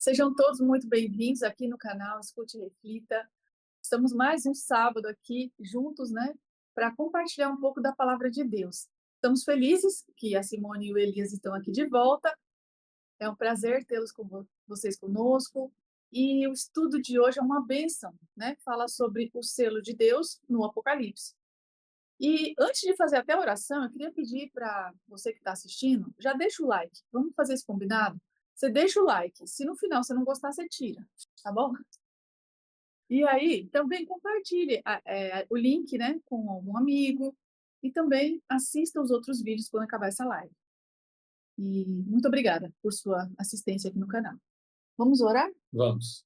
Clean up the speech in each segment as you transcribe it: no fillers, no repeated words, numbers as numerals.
Sejam todos muito bem-vindos aqui no canal Escute e Reflita. Estamos mais um sábado aqui juntos, né, para compartilhar um pouco da palavra de Deus. Estamos felizes que a Simone e o Elias estão aqui de volta. É um prazer tê-los com vocês conosco. E o estudo de hoje é uma bênção, né? Fala sobre o selo de Deus no Apocalipse. E antes de fazer até a oração, eu queria pedir para você que está assistindo, já deixa o like. Vamos fazer esse combinado? Você deixa o like. Se no final você não gostar, você tira, tá bom? E aí, também compartilhe o link, né, com algum amigo e também assista os outros vídeos quando acabar essa live. E muito obrigada por sua assistência aqui no canal. Vamos orar? Vamos.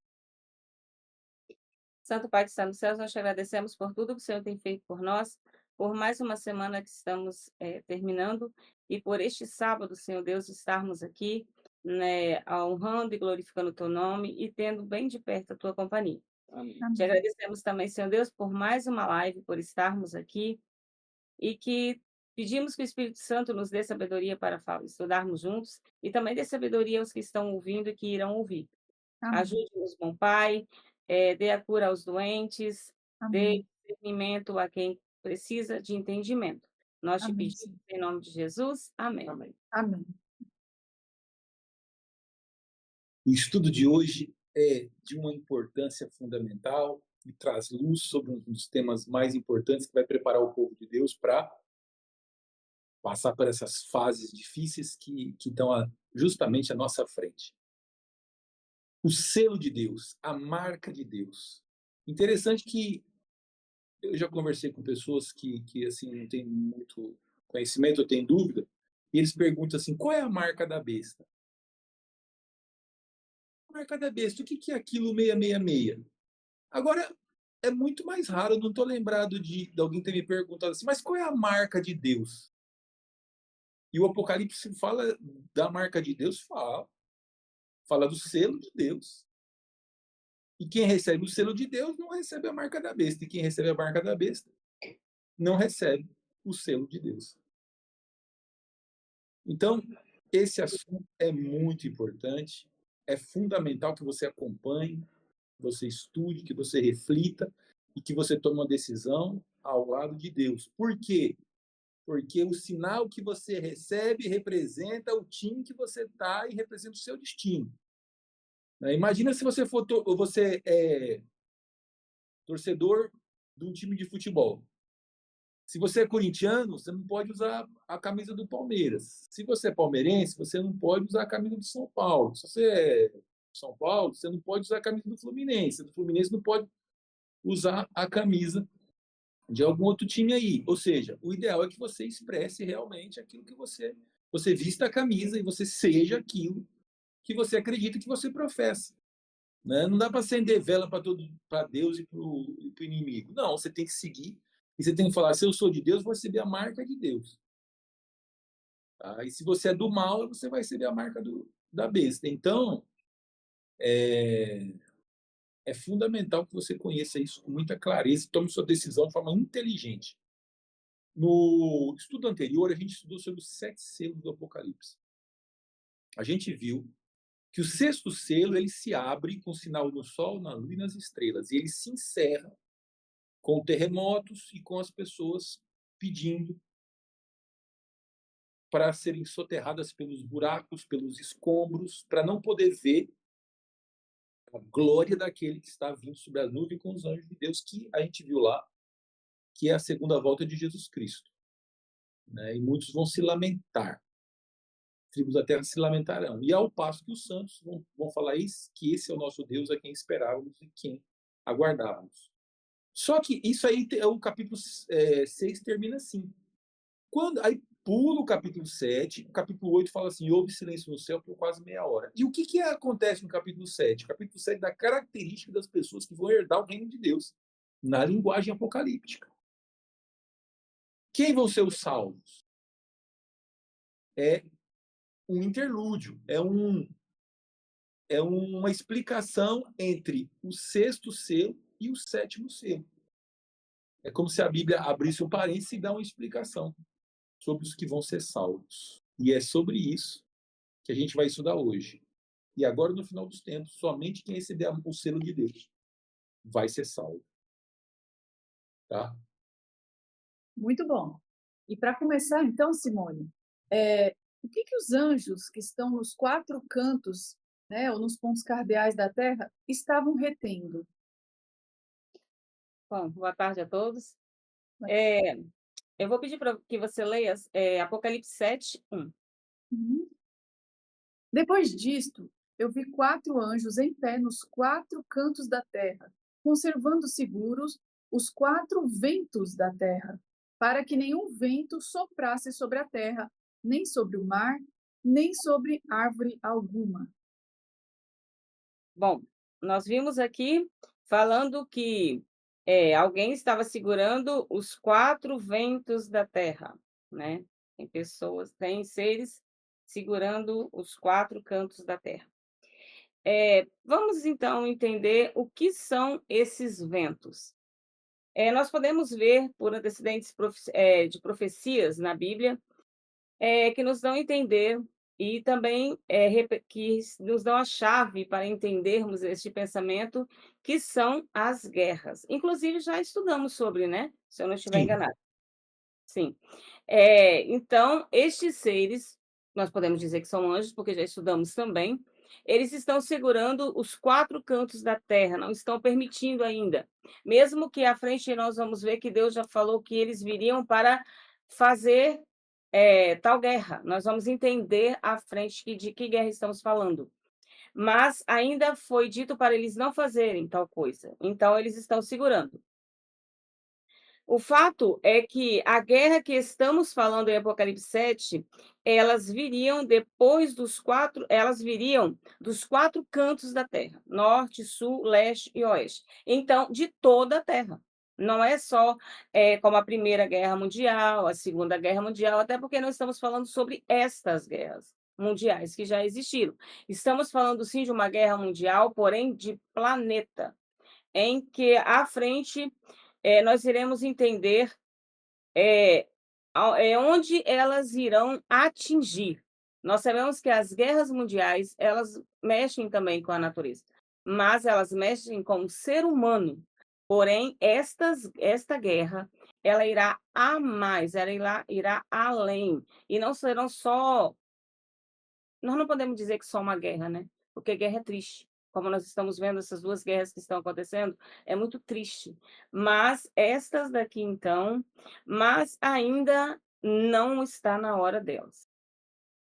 Santo Pai que está nos céus, nós te agradecemos por tudo que o Senhor tem feito por nós, por mais uma semana que estamos terminando e por este sábado, Senhor Deus, estarmos aqui, né, honrando e glorificando o teu nome e tendo bem de perto a tua companhia. Amém. Te Amém. agradecemos também, Senhor Deus, por mais uma live, por estarmos aqui e que pedimos que o Espírito Santo nos dê sabedoria para estudarmos juntos e também dê sabedoria aos que estão ouvindo e que irão ouvir. Amém. Ajude-nos, bom Pai, dê a cura aos doentes, dê Amém. discernimento a quem precisa de entendimento. Nós te Amém, pedimos Senhor. em nome de Jesus. Amém. Amém. Amém. O estudo de hoje é de uma importância fundamental e traz luz sobre um dos temas mais importantes que vai preparar o povo de Deus para passar por essas fases difíceis que estão justamente à nossa frente. O selo de Deus, a marca de Deus. Interessante que eu já conversei com pessoas que assim, não têm muito conhecimento, ou têm dúvida, e eles perguntam assim, qual é a marca da besta? A marca da besta, o que é aquilo 666? Agora, é muito mais raro, eu não estou lembrado de alguém ter me perguntado assim, mas qual é a marca de Deus? E o Apocalipse fala da marca de Deus, fala do selo de Deus. E quem recebe o selo de Deus não recebe a marca da besta. E quem recebe a marca da besta não recebe o selo de Deus. Então, esse assunto é muito importante. É fundamental que você acompanhe, que você estude, que você reflita e que você tome uma decisão ao lado de Deus. Por quê? Porque o sinal que você recebe representa o time que você está e representa o seu destino. Imagina se você você é torcedor de um time de futebol. Se você é corintiano, você não pode usar a camisa do Palmeiras. Se você é palmeirense, você não pode usar a camisa do São Paulo. Se você é São Paulo, você não pode usar a camisa do Fluminense. Do Fluminense não pode usar a camisa de algum outro time aí. Ou seja, o ideal é que você expresse realmente aquilo que você vista a camisa e você seja aquilo que você acredita, que você professa. Né? Não dá para acender vela para Deus e para o inimigo. Não, você tem que seguir e você tem que falar: se eu sou de Deus, vou receber a marca de Deus. Tá? E se você é do mal, você vai receber a marca da besta. Então, é fundamental que você conheça isso com muita clareza e tome sua decisão de forma inteligente. No estudo anterior, a gente estudou sobre os 7 selos do Apocalipse. A gente viu que o 6º selo ele se abre com o sinal do Sol, na Lua e nas estrelas. E ele se encerra com terremotos e com as pessoas pedindo para serem soterradas pelos buracos, pelos escombros, para não poder ver a glória daquele que está vindo sobre a nuvem com os anjos de Deus, que a gente viu lá, que é a segunda volta de Jesus Cristo. Né? E muitos vão se lamentar. Tribos da terra se lamentarão. E ao passo que os santos vão falar isso, que esse é o nosso Deus, a quem esperávamos e quem aguardávamos. Só que isso aí, o capítulo 6 termina assim. Aí pula o capítulo 7, o capítulo 8 fala assim, houve silêncio no céu por quase meia hora. E o que acontece no capítulo 7? O capítulo 7 dá característica das pessoas que vão herdar o reino de Deus, na linguagem apocalíptica. Quem vão ser os salvos? É um interlúdio, é uma explicação entre o 6º selo e o 7º selo. É como se a Bíblia abrisse um parênteses e dá uma explicação sobre os que vão ser salvos. E é sobre isso que a gente vai estudar hoje. E agora, no final dos tempos, somente quem receber o selo de Deus vai ser salvo. Tá? Muito bom. E para começar, então, Simone, o que que os anjos que estão nos quatro cantos, né, ou nos pontos cardeais da Terra, estavam retendo? Bom, boa tarde a todos. É, eu vou pedir para que você leia Apocalipse 7:1. Uhum. Depois disto, eu vi quatro anjos em pé nos quatro cantos da terra, conservando seguros os quatro ventos da terra, para que nenhum vento soprasse sobre a terra, nem sobre o mar, nem sobre árvore alguma. Bom, nós vimos aqui falando que alguém estava segurando os quatro ventos da terra, né? Tem pessoas, tem seres segurando os quatro cantos da terra. Vamos então entender o que são esses ventos. Nós podemos ver por antecedentes de profecias na Bíblia que nos dão a entender e também que nos dão a chave para entendermos este pensamento, que são as guerras. Inclusive, já estudamos sobre, né? Se eu não estiver Sim. enganada. Sim. Então, estes seres, nós podemos dizer que são anjos, porque já estudamos também, eles estão segurando os quatro cantos da terra, não estão permitindo ainda. Mesmo que à frente nós vamos ver que Deus já falou que eles viriam para fazer tal guerra. Nós vamos entender à frente de que guerra estamos falando. Mas ainda foi dito para eles não fazerem tal coisa. Então, eles estão segurando. O fato é que a guerra que estamos falando em Apocalipse 7, elas viriam dos quatro cantos da terra, norte, sul, leste e oeste. Então, de toda a terra. Não é só como a Primeira Guerra Mundial, a Segunda Guerra Mundial, até porque nós estamos falando sobre estas guerras mundiais que já existiram. Estamos falando, sim, de uma guerra mundial, porém de planeta, em que à frente nós iremos entender onde elas irão atingir. Nós sabemos que as guerras mundiais, elas mexem também com a natureza, mas elas mexem com o ser humano. Porém, esta guerra, ela irá a mais, irá além. E não serão só nós não podemos dizer que só uma guerra, né, porque guerra é triste. Como nós estamos vendo essas 2 guerras que estão acontecendo, é muito triste. Mas estas daqui então, mas ainda não está na hora delas.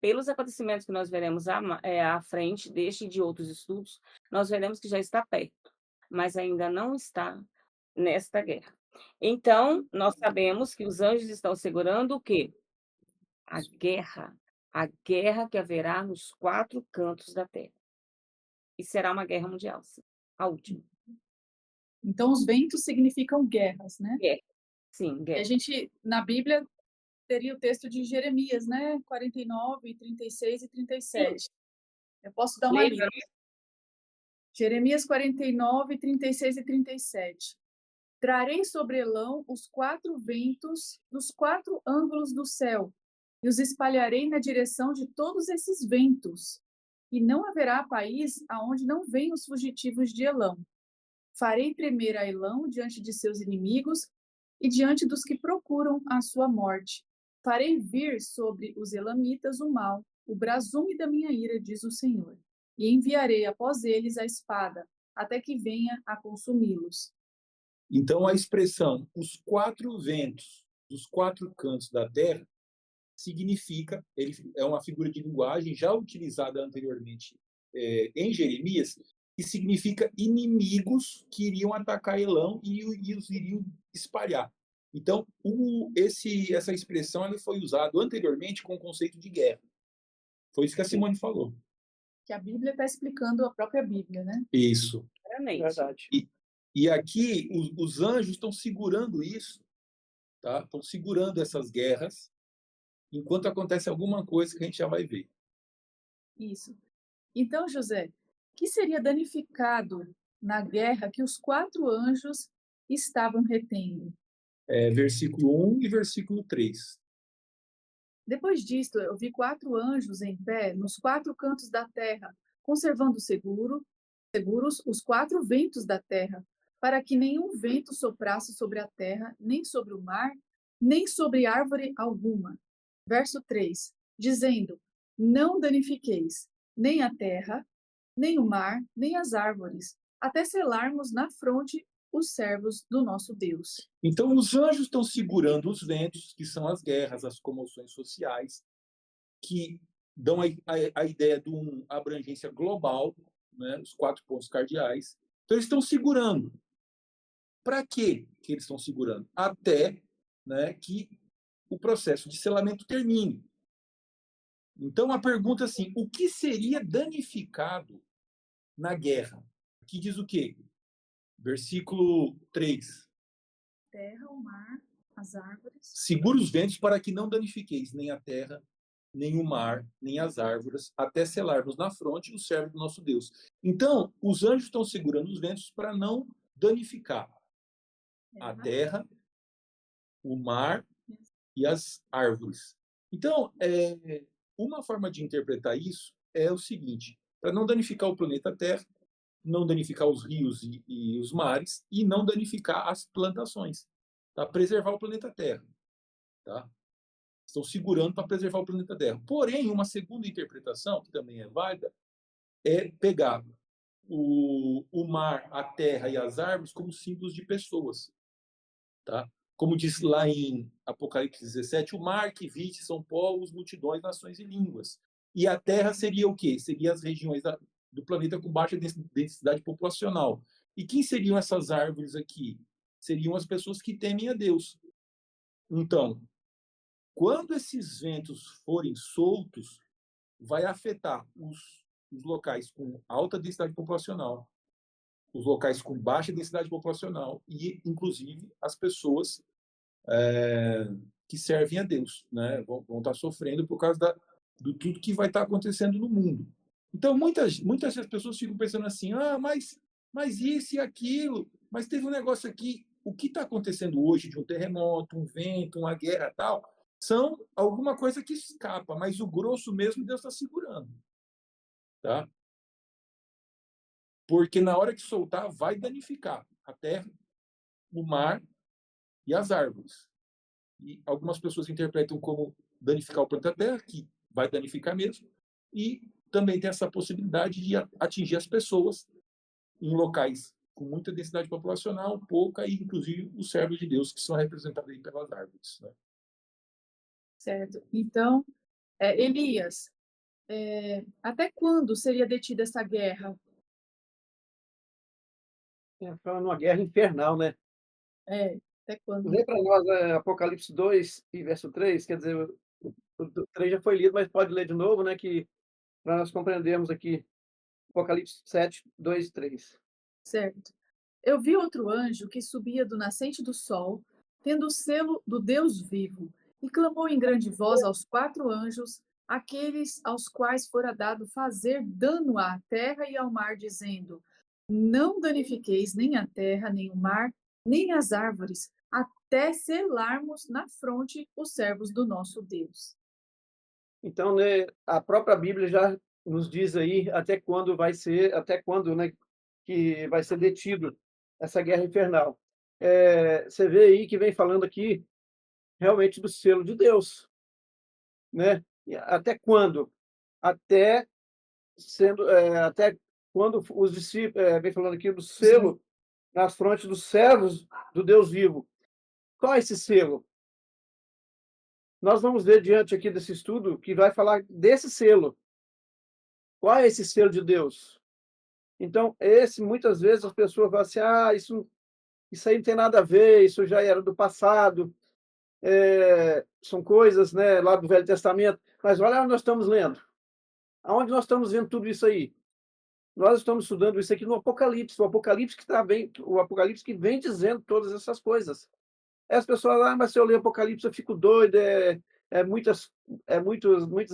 Pelos acontecimentos que nós veremos à frente deste e de outros estudos, nós veremos que já está perto, mas ainda não está nesta guerra. Então, nós sabemos que os anjos estão segurando o quê? A guerra. A guerra que haverá nos 4 cantos da terra. E será uma guerra mundial, sim, a última. Então, os ventos significam guerras, né? Guerra, sim, E a guerra. gente, na Bíblia, teria o texto de Jeremias, né? 49, 36 e Sim, 37. Eu posso dar uma leia lida. para nós. Jeremias 49, 36 e 37. Trarei sobre Elão os quatro ventos dos quatro ângulos do céu, e os espalharei na direção de todos esses ventos. E não haverá país aonde não venham os fugitivos de Elão. Farei tremer a Elão diante de seus inimigos e diante dos que procuram a sua morte. Farei vir sobre os elamitas o mal, o brasume da minha ira, diz o Senhor. E enviarei após eles a espada, até que venha a consumi-los. Então, a expressão os quatro ventos dos quatro cantos da terra significa, ele é uma figura de linguagem já utilizada anteriormente em Jeremias, que significa inimigos que iriam atacar Elão e os iriam espalhar. Então, essa expressão ele foi usada anteriormente com o conceito de guerra. Foi isso que a Simone falou. Que a Bíblia está explicando a própria Bíblia, né? Isso. Claramente. Verdade. E aqui os anjos estão segurando isso, tá? Estão segurando essas guerras, enquanto acontece alguma coisa que a gente já vai ver. Isso. Então, José, o que seria danificado na guerra que os quatro anjos estavam retendo? Versículo 1 e versículo 3. Depois disto, eu vi quatro anjos em pé nos quatro cantos da terra, conservando seguros os 4 ventos da terra, para que nenhum vento soprasse sobre a terra, nem sobre o mar, nem sobre árvore alguma. Verso 3, dizendo: não danifiqueis nem a terra, nem o mar, nem as árvores, até selarmos na fronte os servos do nosso Deus. Então, os anjos estão segurando os ventos, que são as guerras, as comoções sociais, que dão a ideia de uma abrangência global, né, os 4 pontos cardeais. Então, eles estão segurando. Para quê que eles estão segurando? Até, né, que o processo de selamento termine. Então, a pergunta é assim, o que seria danificado na guerra? Aqui diz o quê? Versículo 3. Terra, o mar, as árvores. Segura os ventos para que não danifiqueis nem a terra, nem o mar, nem as árvores, até selarmos na fronte o servo do nosso Deus. Então, os anjos estão segurando os ventos para não danificar a terra, o mar e as árvores. Então, uma forma de interpretar isso é o seguinte: para não danificar o planeta Terra, não danificar os rios e os mares e não danificar as plantações, tá? Preservar o planeta Terra, tá? Estão segurando para preservar o planeta Terra. Porém, uma segunda interpretação, que também é válida, é pegar o mar, a terra e as árvores como símbolos de pessoas, tá? Como diz lá em Apocalipse 17, o mar que viste são povos, multidões, nações e línguas. E a terra seria o quê? Seria as regiões do planeta com baixa densidade populacional. E quem seriam essas árvores aqui? Seriam as pessoas que temem a Deus. Então, quando esses ventos forem soltos, vai afetar os locais com alta densidade populacional, os locais com baixa densidade populacional e, inclusive, as pessoas que servem a Deus, né? Vão estar sofrendo por causa do tudo que vai estar acontecendo no mundo. Então, muitas das pessoas ficam pensando assim, mas isso e aquilo, mas teve um negócio aqui. O que está acontecendo hoje de um terremoto, um vento, uma guerra tal, são alguma coisa que escapa, mas o grosso mesmo Deus está segurando. Tá? Porque na hora que soltar, vai danificar a terra, o mar e as árvores. E algumas pessoas interpretam como danificar o planeta Terra, que vai danificar mesmo, e também tem essa possibilidade de atingir as pessoas em locais com muita densidade populacional, pouca, e inclusive os servos de Deus, que são representados aí pelas árvores. Né? Certo. Então, Elias, até quando seria detida essa guerra? Falando uma guerra infernal, né? Até quando? Lê para nós Apocalipse 2 e verso 3, quer dizer, o 3 já foi lido, mas pode ler de novo, né? Que para nós compreendermos aqui Apocalipse 7, 2 e 3. Certo. Eu vi outro anjo que subia do nascente do sol, tendo o selo do Deus vivo, e clamou em grande voz aos 4 anjos, aqueles aos quais fora dado fazer dano à terra e ao mar, dizendo: não danifiqueis nem a terra, nem o mar, nem as árvores, até selarmos na fronte os servos do nosso Deus. Então, né, a própria Bíblia já nos diz aí até quando, né, que vai ser detido essa guerra infernal. Você vê aí que vem falando aqui realmente do selo de Deus, né? E até quando? Até até quando os discípulos, vem falando aqui do selo nas frontes dos servos do Deus vivo. Qual é esse selo? Nós vamos ver diante aqui desse estudo que vai falar desse selo. Qual é esse selo de Deus? Então, muitas vezes as pessoas falam assim, isso aí não tem nada a ver, isso já era do passado, são coisas, né, lá do Velho Testamento. Mas olha onde nós estamos lendo. Aonde nós estamos vendo tudo isso aí? Nós estamos estudando isso aqui no Apocalipse, o Apocalipse que vem dizendo todas essas coisas. As pessoas, mas se eu ler Apocalipse eu fico doido, muitos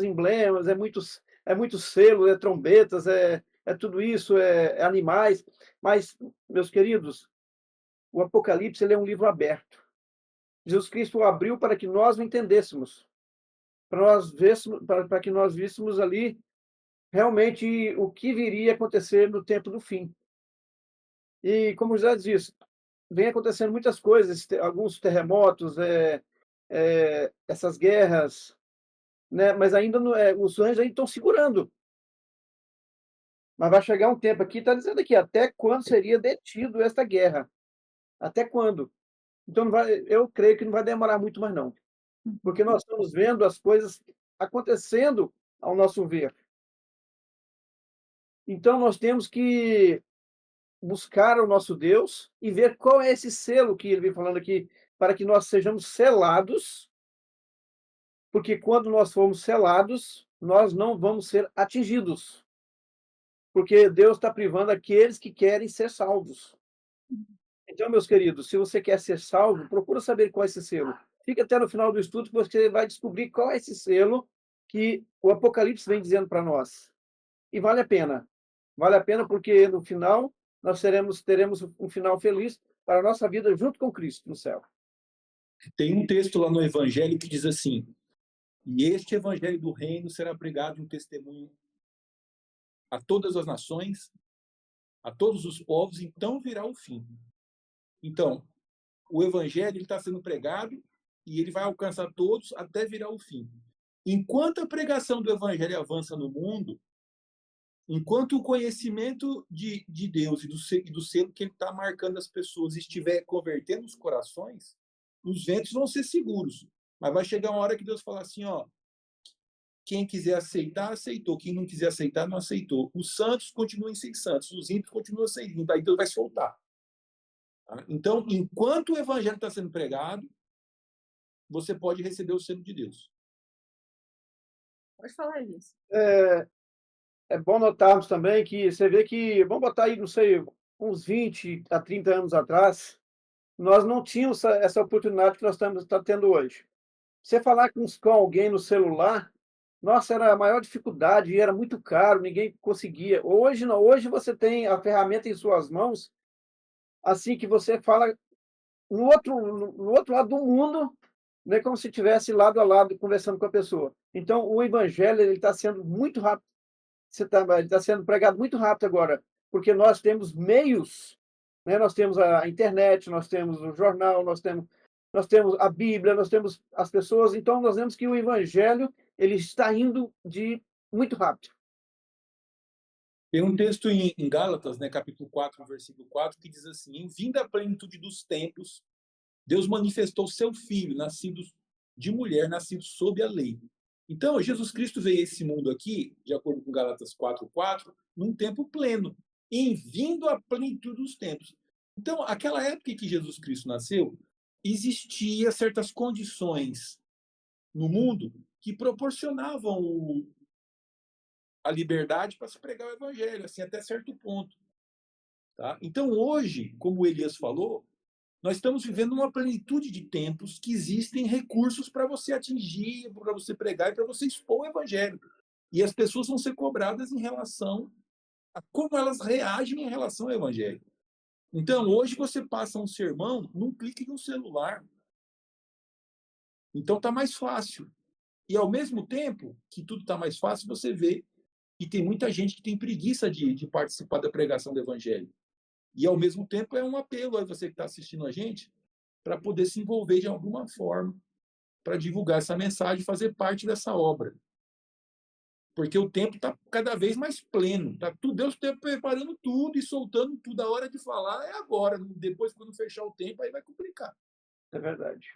emblemas, muitos selos, trombetas, tudo isso, animais. Mas, meus queridos, o Apocalipse ele é um livro aberto. Jesus Cristo o abriu para que nós o entendêssemos, para que nós víssemos ali realmente o que viria a acontecer no tempo do fim. E como já disse, vem acontecendo muitas coisas, alguns terremotos, essas guerras, né? Mas ainda não, os anjos ainda estão segurando. Mas vai chegar um tempo aqui, está dizendo aqui, até quando seria detido esta guerra? Até quando? Então, eu creio que não vai demorar muito mais, não. Porque nós estamos vendo as coisas acontecendo ao nosso ver. Então, nós temos que buscar o nosso Deus e ver qual é esse selo que ele vem falando aqui, para que nós sejamos selados, porque quando nós formos selados, nós não vamos ser atingidos, porque Deus está privando aqueles que querem ser salvos. Então, meus queridos, se você quer ser salvo, procura saber qual é esse selo. Fica até no final do estudo que você vai descobrir qual é esse selo que o Apocalipse vem dizendo para nós. E vale a pena. Vale a pena porque no final nós teremos um final feliz para a nossa vida junto com Cristo no céu. Tem um texto lá no Evangelho que diz assim: e este Evangelho do Reino será pregado um testemunho a todas as nações, a todos os povos, então virá o fim. Então, o Evangelho está sendo pregado e ele vai alcançar todos até virar o fim. Enquanto a pregação do Evangelho avança no mundo, enquanto o conhecimento de Deus e do selo que ele está marcando as pessoas estiver convertendo os corações, os ventos vão ser seguros. Mas vai chegar uma hora que Deus fala assim, ó, quem quiser aceitar, aceitou. Quem não quiser aceitar, não aceitou. Os santos continuam sem santos, os ímpios continuam sem ímpios. Aí Deus vai soltar. Tá? Então, enquanto o evangelho está sendo pregado, você pode receber o selo de Deus. Pode falar, Elias. É bom notarmos também que você vê que, vamos botar aí, não sei, uns 20 a 30 anos atrás, nós não tínhamos essa oportunidade que nós estamos tendo hoje. Você falar com alguém no celular, nossa, era a maior dificuldade, e era muito caro, ninguém conseguia. Hoje não, hoje você tem a ferramenta em suas mãos, assim que você fala no outro lado do mundo, né, como se estivesse lado a lado conversando com a pessoa. Então, o evangelho ele está sendo muito rápido, ele está sendo pregado muito rápido agora, porque nós temos meios, né? Nós temos a internet, nós temos o jornal, nós temos a Bíblia, nós temos as pessoas, então nós vemos que o evangelho ele está indo de muito rápido. Tem um texto em Gálatas, né, capítulo 4, versículo 4, que diz assim: em vinda a plenitude dos tempos, Deus manifestou seu Filho, nascido de mulher, nascido sob a lei. Então, Jesus Cristo veio a esse mundo aqui, de acordo com Gálatas 4:4, num tempo pleno, em vindo a plenitude dos tempos. Então, aquela época em que Jesus Cristo nasceu, existia certas condições no mundo que proporcionavam a liberdade para se pregar o evangelho, assim, até certo ponto. Tá? Então, hoje, como o Elias falou, nós estamos vivendo uma plenitude de tempos que existem recursos para você atingir, para você pregar e para você expor o evangelho. E as pessoas vão ser cobradas em relação a como elas reagem em relação ao evangelho. Então, hoje você passa um sermão num clique de um celular. Então, está mais fácil. E, ao mesmo tempo que tudo está mais fácil, você vê que tem muita gente que tem preguiça de participar da pregação do evangelho. E, ao mesmo tempo, é um apelo a você que está assistindo a gente para poder se envolver de alguma forma para divulgar essa mensagem e fazer parte dessa obra. Porque o tempo está cada vez mais pleno. Tá tudo, Deus está preparando tudo e soltando tudo. A hora de falar é agora. Depois, quando fechar o tempo, aí vai complicar. É verdade.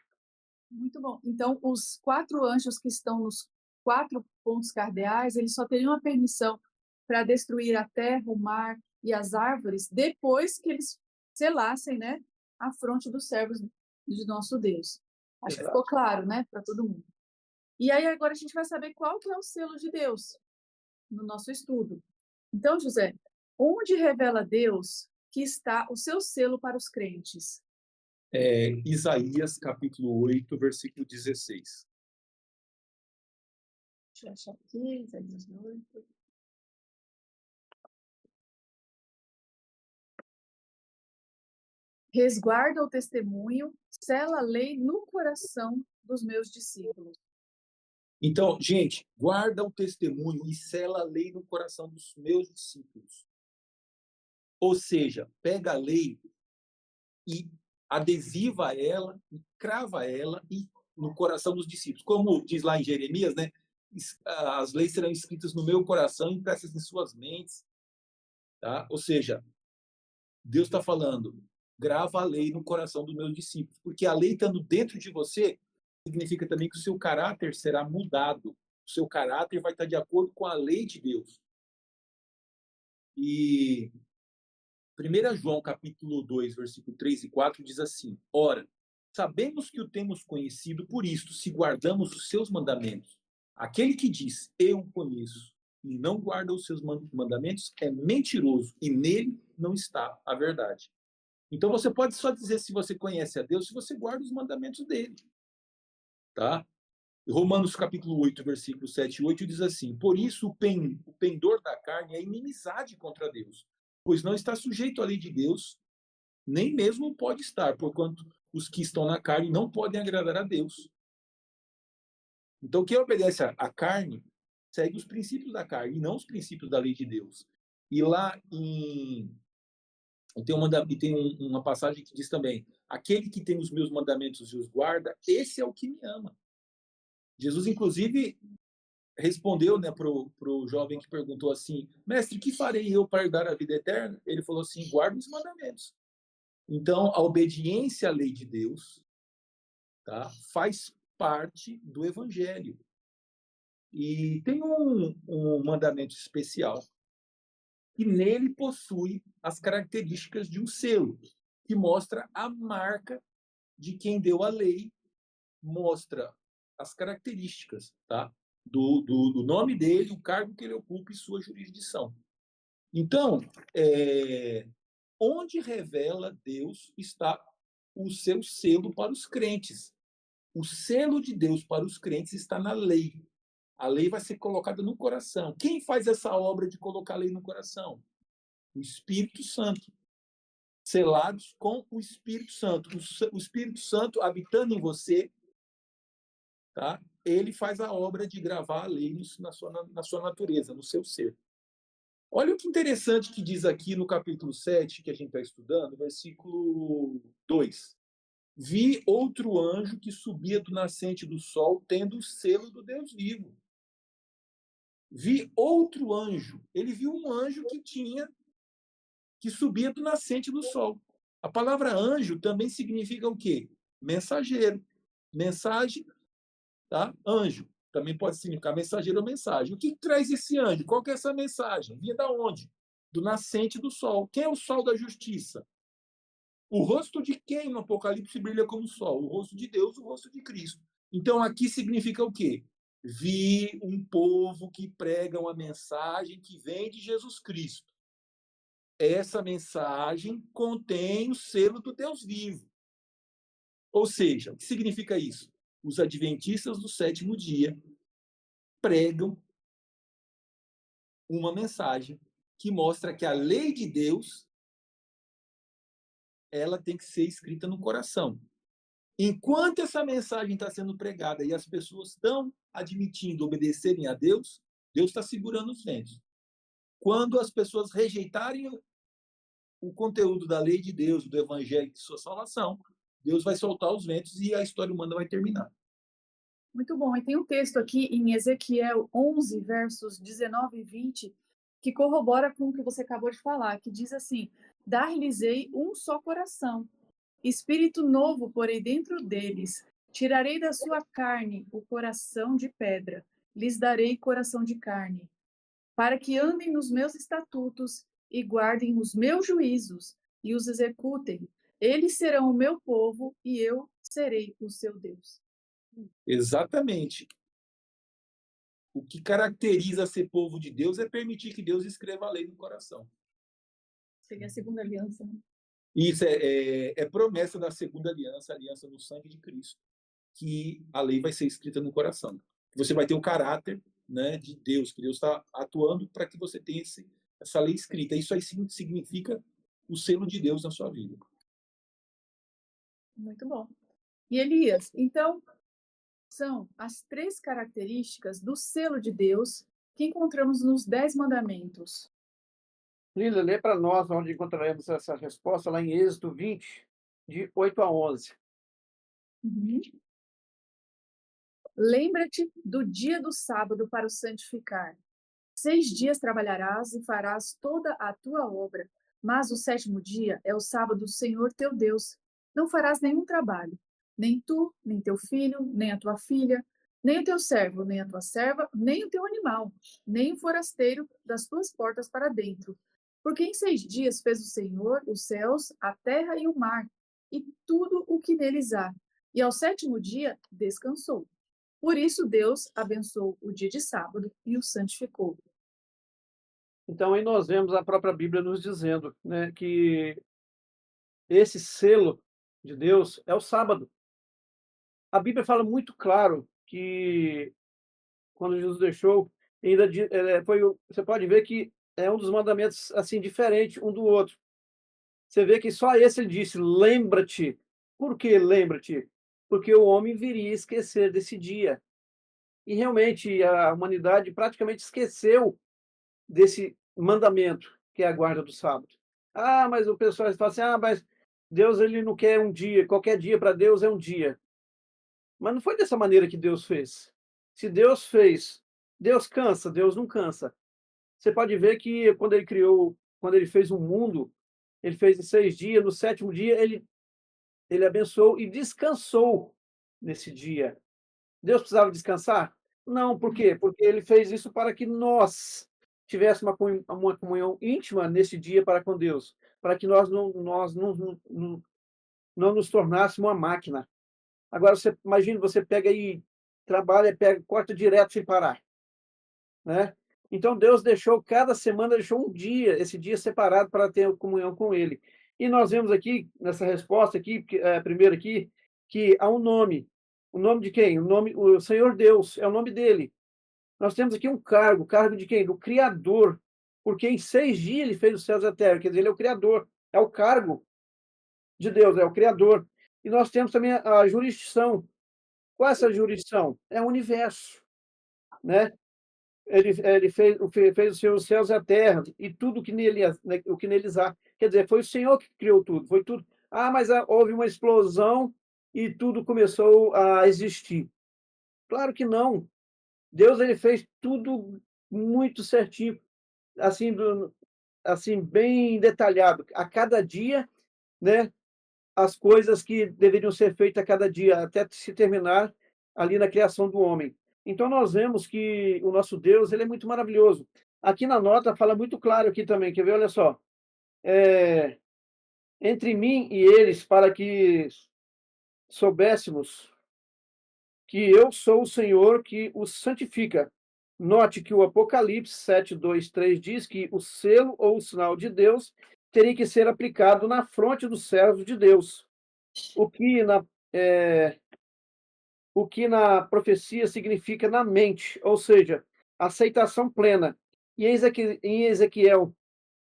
Muito bom. Então, os 4 anjos que estão nos 4 pontos cardeais, eles só teriam a permissão para destruir a terra, o mar e as árvores depois que eles selassem, né, a fronte dos servos de nosso Deus. Acho que ficou claro, né, para todo mundo. E aí agora a gente vai saber qual que é o selo de Deus no nosso estudo. Então, José, onde revela Deus que está o seu selo para os crentes? Isaías, capítulo 8, versículo 16. Deixa eu achar aqui, Isaías 8. Resguarda o testemunho, sela a lei no coração dos meus discípulos. Então, gente, guarda o testemunho e sela a lei no coração dos meus discípulos. Ou seja, pega a lei e adesiva ela, e crava ela no coração dos discípulos. Como diz lá em Jeremias, né? As leis serão escritas no meu coração e impressas em suas mentes. Tá? Ou seja, Deus está falando, grava a lei no coração dos meus discípulos. Porque a lei estando dentro de você, significa também que o seu caráter será mudado. O seu caráter vai estar de acordo com a lei de Deus. E 1 João, capítulo 2, versículo 3 e 4, diz assim: Ora, sabemos que o temos conhecido por isto, se guardamos os seus mandamentos. Aquele que diz, eu o conheço, e não guarda os seus mandamentos, é mentiroso, e nele não está a verdade. Então, você pode só dizer se você conhece a Deus, se você guarda os mandamentos dele. Tá? Romanos capítulo 8, versículos 7 e 8 diz assim: Por isso o pendor da carne é inimizade contra Deus, pois não está sujeito à lei de Deus, nem mesmo pode estar, porquanto os que estão na carne não podem agradar a Deus. Então, quem obedece à carne segue os princípios da carne, e não os princípios da lei de Deus. E lá tem uma passagem que diz também: aquele que tem os meus mandamentos e os guarda, esse é o que me ama. Jesus, inclusive, respondeu, né, para o jovem que perguntou assim: mestre, que farei eu para herdar a vida eterna? Ele falou assim: guarda os mandamentos. Então, a obediência à lei de Deus, tá, faz parte do evangelho. E tem um mandamento especial, que nele possui as características de um selo, que mostra a marca de quem deu a lei, mostra as características, tá? Do nome dele, o cargo que ele ocupa e sua jurisdição. Então, onde revela Deus está o seu selo para os crentes. O selo de Deus para os crentes está na lei. A lei vai ser colocada no coração. Quem faz essa obra de colocar a lei no coração? O Espírito Santo. Selados com o Espírito Santo. O Espírito Santo habitando em você, tá? Ele faz a obra de gravar a lei na sua natureza, no seu ser. Olha o que interessante que diz aqui no capítulo 7, que a gente está estudando, versículo 2. Vi outro anjo que subia do nascente do sol, tendo o selo do Deus vivo. Vi outro anjo. Ele viu um anjo que subia do nascente do sol. A palavra anjo também significa o quê? Mensageiro. Mensagem, tá? Anjo. Também pode significar mensageiro ou mensagem. O que traz esse anjo? Qual que é essa mensagem? Vinha da onde? Do nascente do sol. Quem é o sol da justiça? O rosto de quem no Apocalipse brilha como o sol? O rosto de Deus, o rosto de Cristo. Então, aqui significa o quê? Vi um povo que prega uma mensagem que vem de Jesus Cristo. Essa mensagem contém o selo do Deus vivo. Ou seja, o que significa isso? Os adventistas do sétimo dia pregam uma mensagem que mostra que a lei de Deus ela tem que ser escrita no coração. Enquanto essa mensagem está sendo pregada e as pessoas estão admitindo obedecerem a Deus, Deus está segurando os ventos. Quando as pessoas rejeitarem o conteúdo da lei de Deus, do evangelho de sua salvação, Deus vai soltar os ventos e a história humana vai terminar. Muito bom. E tem um texto aqui em Ezequiel 11, versos 19 e 20, que corrobora com o que você acabou de falar, que diz assim: dar-lhes-ei um só coração, espírito novo porei dentro deles, tirarei da sua carne o coração de pedra, lhes darei coração de carne, para que andem nos meus estatutos e guardem os meus juízos e os executem. Eles serão o meu povo e eu serei o seu Deus. Exatamente. O que caracteriza ser povo de Deus é permitir que Deus escreva a lei no coração. Seria a segunda aliança. Né? Isso é promessa da segunda aliança, a aliança no sangue de Cristo, que a lei vai ser escrita no coração. Você vai ter o caráter, né, de Deus, que Deus está atuando para que você tenha essa lei escrita. Isso aí significa o selo de Deus na sua vida. Muito bom. E Elias, então, são as 3 características do selo de Deus que encontramos nos 10 mandamentos. Lília, lê para nós onde encontraremos essa resposta, lá em Êxodo 20, de 8 a 11. Uhum. Lembra-te do dia do sábado para o santificar. 6 dias trabalharás e farás toda a tua obra, mas o 7º dia é o sábado do Senhor teu Deus. Não farás nenhum trabalho, nem tu, nem teu filho, nem a tua filha, nem o teu servo, nem a tua serva, nem o teu animal, nem o forasteiro das tuas portas para dentro. Porque em 6 dias fez o Senhor os céus, a terra e o mar, e tudo o que neles há. E ao 7º dia descansou. Por isso Deus abençoou o dia de sábado e o santificou. Então, aí nós vemos a própria Bíblia nos dizendo, né, que esse selo de Deus é o sábado. A Bíblia fala muito claro que quando Jesus deixou, você pode ver que é um dos mandamentos assim diferente um do outro. Você vê que só esse ele disse: lembra-te. Por que lembra-te? Porque o homem viria a esquecer desse dia. E realmente a humanidade praticamente esqueceu desse mandamento, que é a guarda do sábado. Ah, mas o pessoal fala assim: ah, mas Deus ele não quer um dia, qualquer dia para Deus é um dia. Mas não foi dessa maneira que Deus fez. Se Deus fez, Deus cansa, Deus não cansa. Você pode ver que quando ele fez o mundo, ele fez em 6 dias, no 7º dia ele abençoou e descansou nesse dia. Deus precisava descansar? Não, por quê? Porque ele fez isso para que nós tivéssemos uma comunhão íntima nesse dia para com Deus, para que nós não nos tornássemos uma máquina. Agora, você imagina, você pega e trabalha, pega, corta direto sem parar, né? Então, Deus deixou, cada semana, deixou um dia, esse dia separado para ter comunhão com Ele. E nós vemos aqui, nessa resposta aqui, primeiro aqui, que há um nome. O nome de quem? O Senhor Deus, é o nome dele. Nós temos aqui um cargo de quem? Do Criador, porque em 6 dias ele fez os céus e a terra, quer dizer, ele é o Criador, é o cargo de Deus, é o Criador. E nós temos também a jurisdição. Qual é essa jurisdição? É o universo, né? Ele fez os céus e a terra e tudo que né, o que neles há. Quer dizer, foi o Senhor que criou tudo, foi tudo. Ah, mas houve uma explosão e tudo começou a existir. Claro que não. Deus ele fez tudo muito certinho, assim, assim bem detalhado. A cada dia, né, as coisas que deveriam ser feitas a cada dia, até se terminar ali na criação do homem. Então nós vemos que o nosso Deus, ele é muito maravilhoso. Aqui na nota fala muito claro aqui também, quer ver? Olha só. Entre mim e eles, para que soubéssemos que eu sou o Senhor que os santifica. Note que o Apocalipse 7, 2, 3 diz que o selo ou o sinal de Deus teria que ser aplicado na fronte dos servos de Deus. O que na profecia significa na mente, ou seja, aceitação plena. E em Ezequiel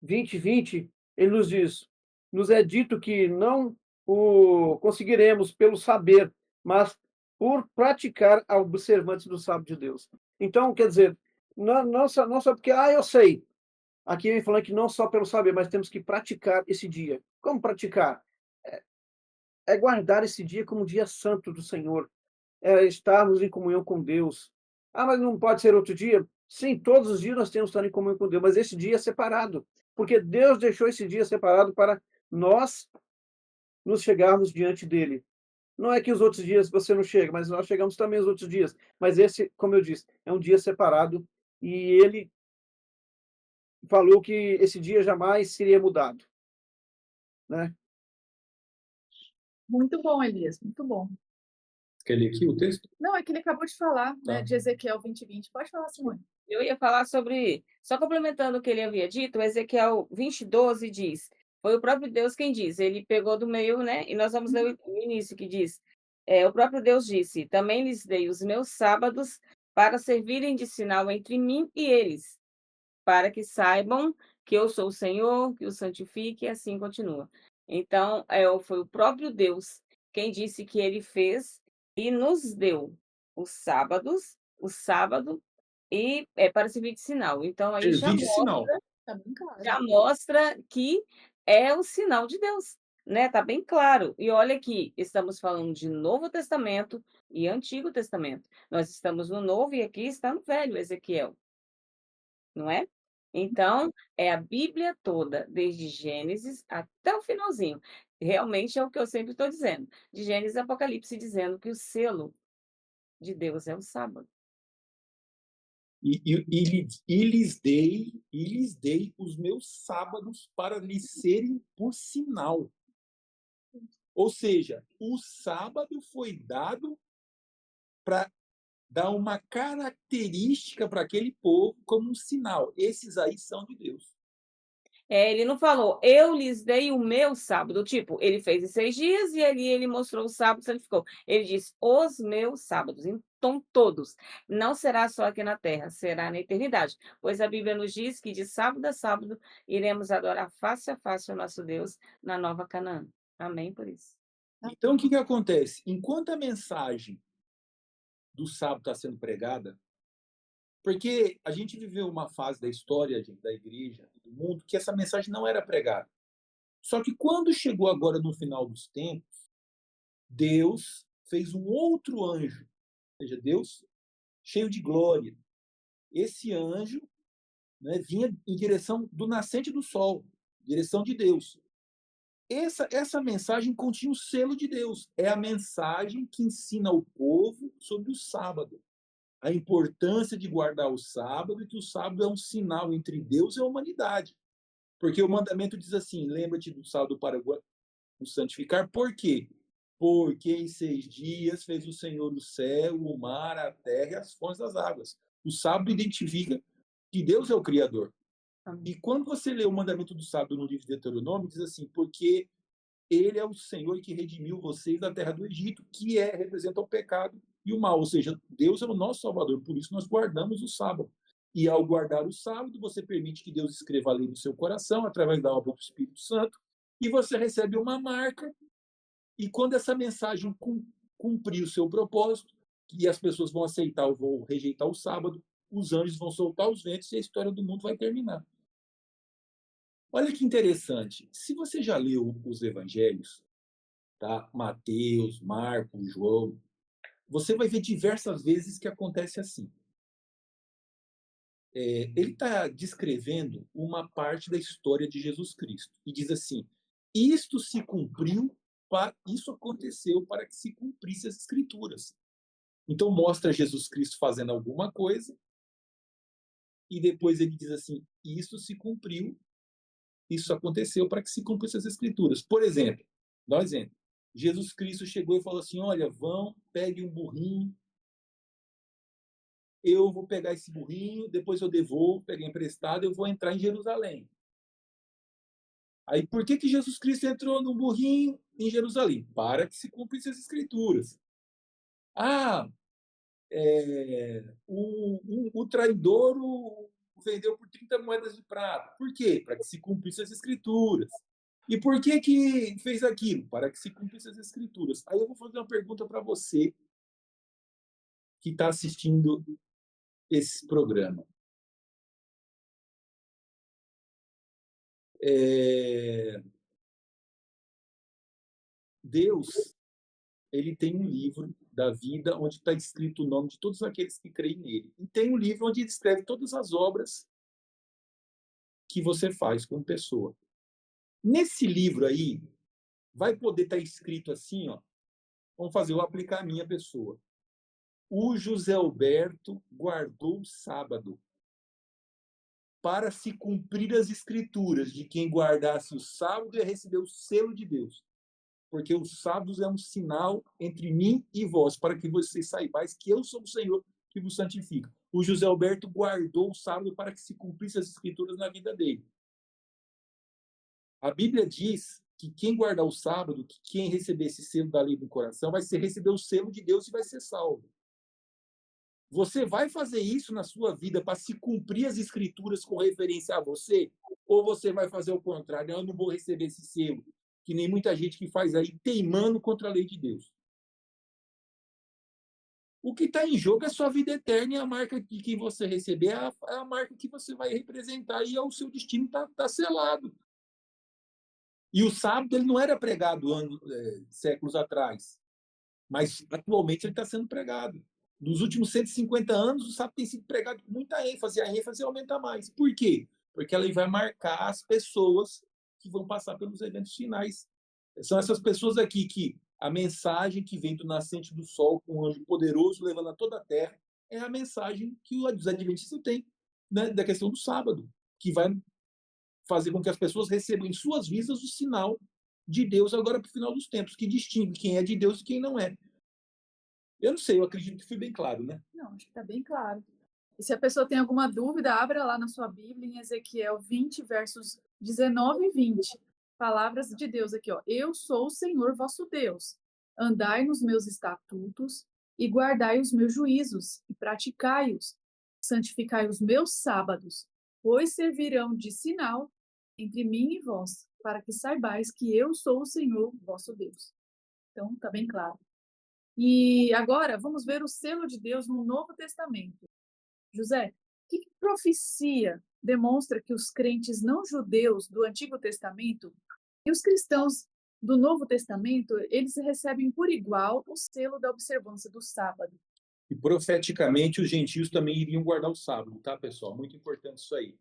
20, 20, ele nos diz: nos é dito que não o conseguiremos pelo saber, mas por praticar a observância do sábado de Deus. Então, quer dizer, não só porque, eu sei. Aqui vem falando que não só pelo saber, mas temos que praticar esse dia. Como praticar? É guardar esse dia como um dia santo do Senhor, é estarmos em comunhão com Deus. Ah, mas não pode ser outro dia? Sim, todos os dias nós temos que estar em comunhão com Deus, mas esse dia é separado, porque Deus deixou esse dia separado para nós nos chegarmos diante dele. Não é que os outros dias você não chega, mas nós chegamos também os outros dias. Mas esse, como eu disse, é um dia separado e ele falou que esse dia jamais seria mudado, né? Muito bom, Elias, muito bom. Quer ler aqui o texto? Não, é que ele acabou de falar, né, Tá. de Ezequiel 20, 20. Pode falar, Simone. Eu ia falar sobre, só complementando o que ele havia dito, o Ezequiel 20, 12 diz, foi o próprio Deus quem diz, ele pegou do meio, né? E nós vamos ler o início que diz, o próprio Deus disse, também lhes dei os meus sábados para servirem de sinal entre mim e eles, para que saibam que eu sou o Senhor, que o santifique, e assim continua. Então, foi o próprio Deus quem disse que ele fez e nos deu. o sábado e para servir de sinal. Então aí Servir de sinal. Tá bem claro. já mostra que é o sinal de Deus, né, tá bem claro. E olha que estamos falando de Novo Testamento e Antigo Testamento. Nós estamos no Novo e aqui está no Velho, Ezequiel, não é? Então, é a Bíblia toda, desde Gênesis até o finalzinho. Realmente é o que eu sempre estou dizendo, de Gênesis a Apocalipse, dizendo que o selo de Deus é o sábado. E lhes dei os meus sábados para lhes serem por sinal. Ou seja, o sábado foi dado para dar uma característica para aquele povo como um sinal. Esses aí são de Deus. Ele não falou, eu lhes dei o meu sábado, tipo, ele fez em 6 dias e ali ele mostrou o sábado, santificou. Ele disse, os meus sábados, então todos. Não será só aqui na terra, será na eternidade. Pois a Bíblia nos diz que de sábado a sábado iremos adorar face a face o nosso Deus na Nova Canaã. Amém por isso. Então, o que acontece? Enquanto a mensagem do sábado está sendo pregada, porque a gente viveu uma fase da história, gente, da igreja, do mundo, que essa mensagem não era pregada. Só que quando chegou agora no final dos tempos, Deus fez um outro anjo, ou seja, Deus cheio de glória. Esse anjo, né, vinha em direção do nascente do sol, direção de Deus. Essa mensagem continha o selo de Deus. É a mensagem que ensina o povo sobre o sábado. A importância de guardar o sábado e que o sábado é um sinal entre Deus e a humanidade. Porque o mandamento diz assim, lembra-te do sábado para o santificar. Por quê? Porque em 6 dias fez o Senhor o céu, o mar, a terra e as fontes das águas. O sábado identifica que Deus é o Criador. E quando você lê o mandamento do sábado no livro de Deuteronômio, diz assim, porque ele é o Senhor que redimiu vocês da terra do Egito, que representa o pecado e o mal. Ou seja, Deus é o nosso Salvador, por isso nós guardamos o sábado. E ao guardar o sábado, você permite que Deus escreva a lei no seu coração, através da obra do Espírito Santo, e você recebe uma marca. E quando essa mensagem cumprir o seu propósito, que as pessoas vão aceitar ou vão rejeitar o sábado, os anjos vão soltar os ventos e a história do mundo vai terminar. Olha que interessante. Se você já leu os evangelhos, tá? Mateus, Marcos, João, você vai ver diversas vezes que acontece assim. Ele está descrevendo uma parte da história de Jesus Cristo e diz assim: isto se cumpriu, isso aconteceu para que se cumprisse as Escrituras. Então mostra Jesus Cristo fazendo alguma coisa e depois ele diz assim: isso se cumpriu, isso aconteceu para que se cumprisse as Escrituras. Por exemplo, dá um exemplo. Jesus Cristo chegou e falou assim: olha, pegue um burrinho, eu vou pegar esse burrinho, depois eu devolvo, peguei emprestado, eu vou entrar em Jerusalém. Aí, por que Jesus Cristo entrou no burrinho em Jerusalém? Para que se cumprisse as Escrituras. O traidor o vendeu por 30 moedas de prata. Por quê? Para que se cumprisse as Escrituras. E por que fez aquilo? Para que se cumprisse as Escrituras. Aí eu vou fazer uma pergunta para você que está assistindo esse programa. Deus, ele tem um livro da vida onde está escrito o nome de todos aqueles que creem nele. E tem um livro onde ele escreve todas as obras que você faz como pessoa. Nesse livro aí, vai poder estar escrito assim, ó. Vamos eu aplicar a minha pessoa. O José Alberto guardou o sábado para se cumprir as escrituras de quem guardasse o sábado ia receber o selo de Deus. Porque os sábados é um sinal entre mim e vós, para que vocês saibais que eu sou o Senhor que vos santifica. O José Alberto guardou o sábado para que se cumprisse as escrituras na vida dele. A Bíblia diz que quem guardar o sábado, que quem receber esse selo da lei no coração, vai receber o selo de Deus e vai ser salvo. Você vai fazer isso na sua vida para se cumprir as escrituras com referência a você? Ou você vai fazer o contrário? Eu não vou receber esse selo, que nem muita gente que faz aí, teimando contra a lei de Deus. O que está em jogo é a sua vida eterna e a marca de quem você receber é a marca que você vai representar e o seu destino está selado. E o sábado ele não era pregado séculos atrás, mas atualmente ele está sendo pregado. Nos últimos 150 anos, o sábado tem sido pregado com muita ênfase, e a ênfase aumenta mais. Por quê? Porque ela vai marcar as pessoas que vão passar pelos eventos finais. São essas pessoas aqui que a mensagem que vem do nascente do sol, com um anjo poderoso levando a toda a terra, é a mensagem que os adventistas têm, né, da questão do sábado, que vai fazer com que as pessoas recebam em suas vidas o sinal de Deus agora para o final dos tempos, que distingue quem é de Deus e quem não é. Eu não sei, eu acredito que foi bem claro, né? Não, acho que está bem claro. E se a pessoa tem alguma dúvida, abra lá na sua Bíblia, em Ezequiel 20, versos 19 e 20. Palavras de Deus aqui, ó. Eu sou o Senhor vosso Deus. Andai nos meus estatutos e guardai os meus juízos e praticai-os. Santificai os meus sábados, pois servirão de sinal entre mim e vós, para que saibais que eu sou o Senhor vosso Deus. Então, está bem claro. E agora, vamos ver o selo de Deus no Novo Testamento. José, que profecia demonstra que os crentes não judeus do Antigo Testamento e os cristãos do Novo Testamento, eles recebem por igual o selo da observância do sábado? E profeticamente os gentios também iriam guardar o sábado, tá, pessoal? Muito importante isso aí.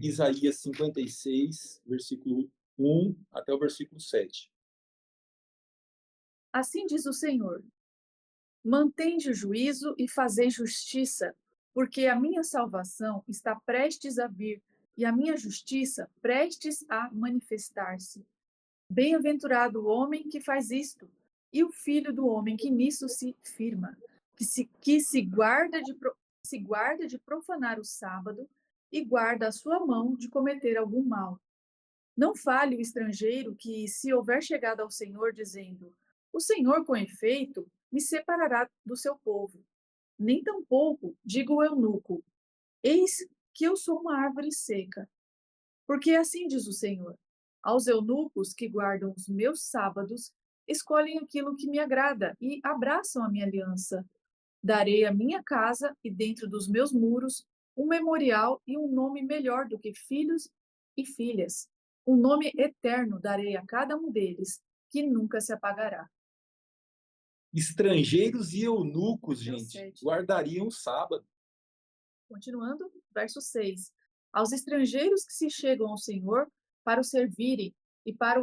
Isaías 56, versículo 1 até o versículo 7. Assim diz o Senhor: mantende o juízo e fazei justiça, porque a minha salvação está prestes a vir e a minha justiça prestes a manifestar-se. Bem-aventurado o homem que faz isto, e o filho do homem que nisso se firma, que se guarda de profanar o sábado e guarda a sua mão de cometer algum mal. Não fale o estrangeiro que, se houver chegado ao Senhor, dizendo: o Senhor, com efeito, me separará do seu povo. Nem tampouco diga o eunuco: eis que eu sou uma árvore seca. Porque assim diz o Senhor: aos eunucos que guardam os meus sábados, escolhem aquilo que me agrada e abraçam a minha aliança. Darei à minha casa e dentro dos meus muros um memorial e um nome melhor do que filhos e filhas. Um nome eterno darei a cada um deles, que nunca se apagará. Estrangeiros e eunucos, gente, 7. guardariam o sábado. Continuando, verso 6. Aos estrangeiros que se chegam ao Senhor para o servirem e para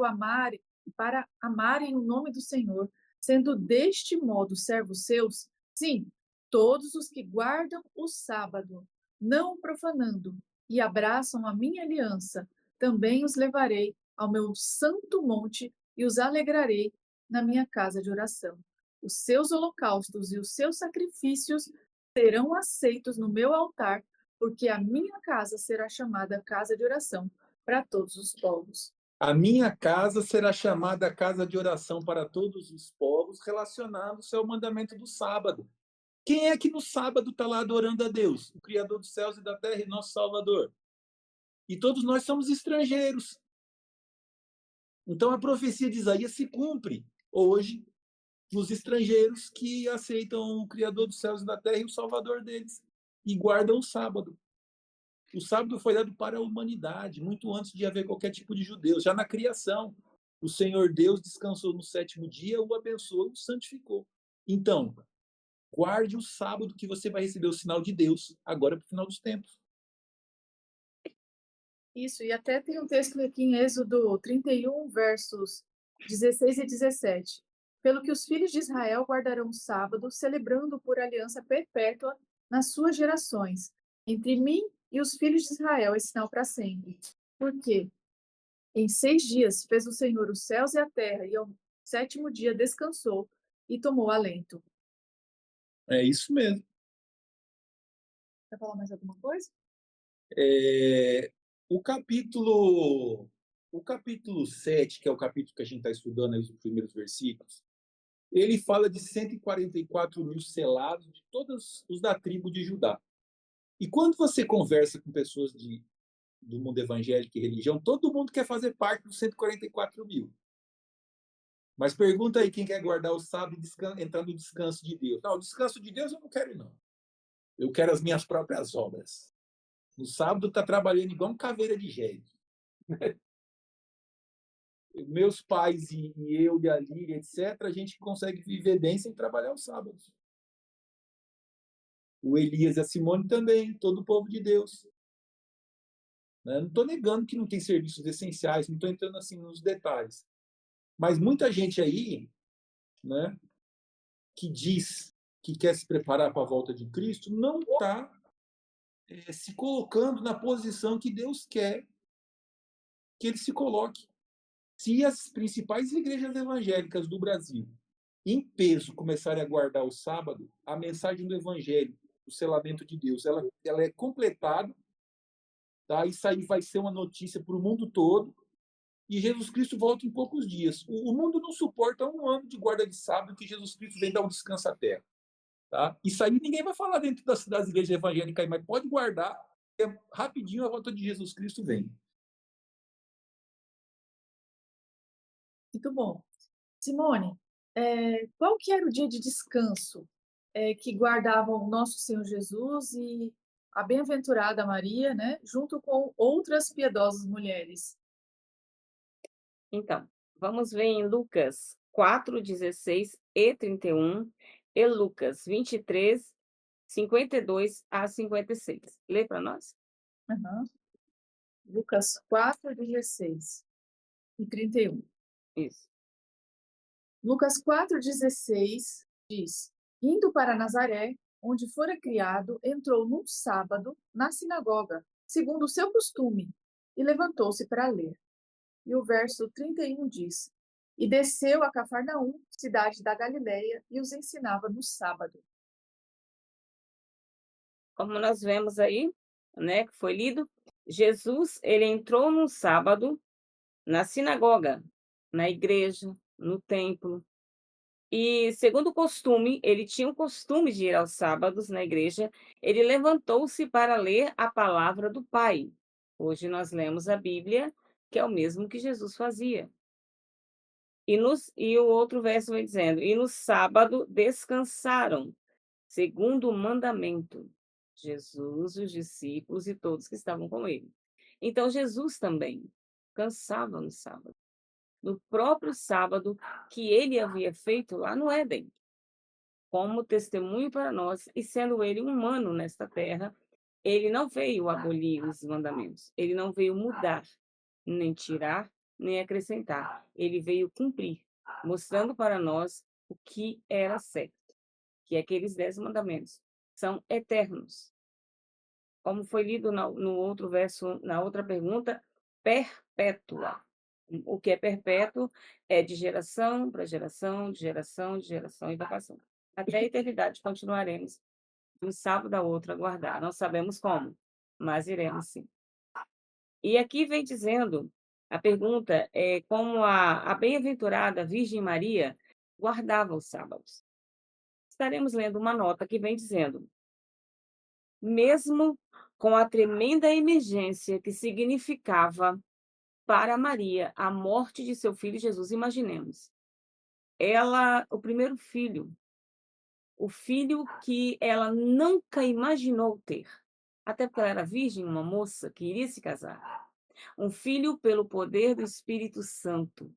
amarem o nome do Senhor, sendo deste modo servos seus, sim, todos os que guardam o sábado, não o profanando, e abraçam a minha aliança, também os levarei ao meu santo monte e os alegrarei na minha casa de oração. Os seus holocaustos e os seus sacrifícios serão aceitos no meu altar, porque a minha casa será chamada casa de oração para todos os povos. A minha casa será chamada casa de oração para todos os povos, relacionados ao mandamento do sábado. Quem é que no sábado está lá adorando a Deus? O Criador dos céus e da terra e nosso Salvador. E todos nós somos estrangeiros. Então a profecia de Isaías se cumpre hoje nos estrangeiros que aceitam o Criador dos céus e da terra e o Salvador deles e guardam o sábado. O sábado foi dado para a humanidade, muito antes de haver qualquer tipo de judeu. Já na criação, o Senhor Deus descansou no sétimo dia, o abençoou e o santificou. Então, guarde o sábado que você vai receber o sinal de Deus agora para o final dos tempos. Isso, e até tem um texto aqui em Êxodo 31, versos 16 e 17. Pelo que os filhos de Israel guardarão o sábado, celebrando por aliança perpétua nas suas gerações. Entre mim e os filhos de Israel é sinal para sempre. Porque em 6 dias fez o Senhor os céus e a terra, e ao 7º dia descansou e tomou alento. É isso mesmo. Quer falar mais alguma coisa? O capítulo 7, que é o capítulo que a gente está estudando aí, os primeiros versículos, ele fala de 144 mil selados, de todos os da tribo de Judá. E quando você conversa com pessoas do mundo evangélico e religião, todo mundo quer fazer parte dos 144 mil. Mas pergunta aí quem quer guardar o sábado e entrar no descanso de Deus. Não, o descanso de Deus eu não quero, não. Eu quero as minhas próprias obras. No sábado está trabalhando igual um caveira de jegue. Meus pais e eu e a Líria, etc., a gente consegue viver bem sem trabalhar os sábados. O Elias e a Simone também, todo o povo de Deus. Né? Não estou negando que não tem serviços essenciais, não estou entrando assim nos detalhes. Mas muita gente aí, né, que diz que quer se preparar para a volta de Cristo, não está se colocando na posição que Deus quer que ele se coloque. Se as principais igrejas evangélicas do Brasil, em peso, começarem a guardar o sábado, a mensagem do evangelho, o selamento de Deus, ela é completada, tá? Isso aí vai ser uma notícia para o mundo todo, e Jesus Cristo volta em poucos dias. O mundo não suporta um ano de guarda de sábado que Jesus Cristo vem dar um descanso à terra. Tá? Isso aí ninguém vai falar dentro das igrejas evangélicas, mas pode guardar, rapidinho a volta de Jesus Cristo vem. Muito bom. Simone, qual que era o dia de descanso que guardavam o nosso Senhor Jesus e a bem-aventurada Maria, né, junto com outras piedosas mulheres? Então, vamos ver em Lucas 4, 16 e 31 e Lucas 23, 52 a 56. Lê para nós? Uhum. Lucas 4, 16 e 31. Isso. Lucas 4,16 diz: Indo para Nazaré, onde fora criado, entrou num sábado na sinagoga, segundo o seu costume, e levantou-se para ler. E o verso 31 diz: E desceu a Cafarnaum, cidade da Galileia, e os ensinava no sábado. Como nós vemos aí, né, que foi lido, Jesus, ele entrou num sábado na sinagoga, na igreja, no templo. E, segundo o costume, ele tinha o costume de ir aos sábados na igreja, ele levantou-se para ler a palavra do Pai. Hoje nós lemos a Bíblia, que é o mesmo que Jesus fazia. E o outro verso vai dizendo: E no sábado descansaram, segundo o mandamento. Jesus, os discípulos e todos que estavam com ele. Então, Jesus também cansava no sábado, no próprio sábado que ele havia feito lá no Éden, como testemunho para nós, e sendo ele humano nesta terra, ele não veio abolir os mandamentos, ele não veio mudar, nem tirar, nem acrescentar, ele veio cumprir, mostrando para nós o que era certo, que aqueles 10 mandamentos são eternos. Como foi lido no outro verso, na outra pergunta, perpétua. O que é perpétuo é de geração para geração, de geração, de geração e vai passando. Até a eternidade continuaremos de um sábado a outro a guardar. Não sabemos como, mas iremos sim. E aqui vem dizendo, a pergunta é como a bem-aventurada Virgem Maria guardava os sábados. Estaremos lendo uma nota que vem dizendo: mesmo com a tremenda emergência que significava para Maria a morte de seu filho Jesus, imaginemos, ela, o primeiro filho, o filho que ela nunca imaginou ter, até porque ela era virgem, uma moça que iria se casar, um filho pelo poder do Espírito Santo.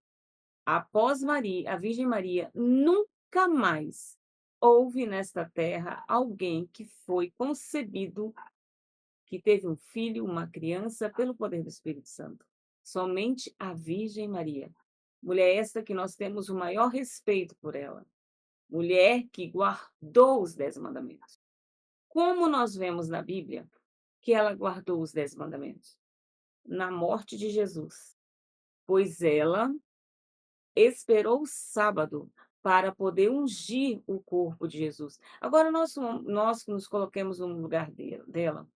Após Maria, a Virgem Maria, nunca mais houve nesta terra alguém que foi concebido, que teve um filho, uma criança, pelo poder do Espírito Santo. Somente a Virgem Maria. Mulher esta que nós temos o maior respeito por ela. Mulher que guardou os 10 mandamentos. Como nós vemos na Bíblia que ela guardou os 10 mandamentos? Na morte de Jesus. Pois ela esperou o sábado para poder ungir o corpo de Jesus. Agora, nós nos coloquemos no lugar dela.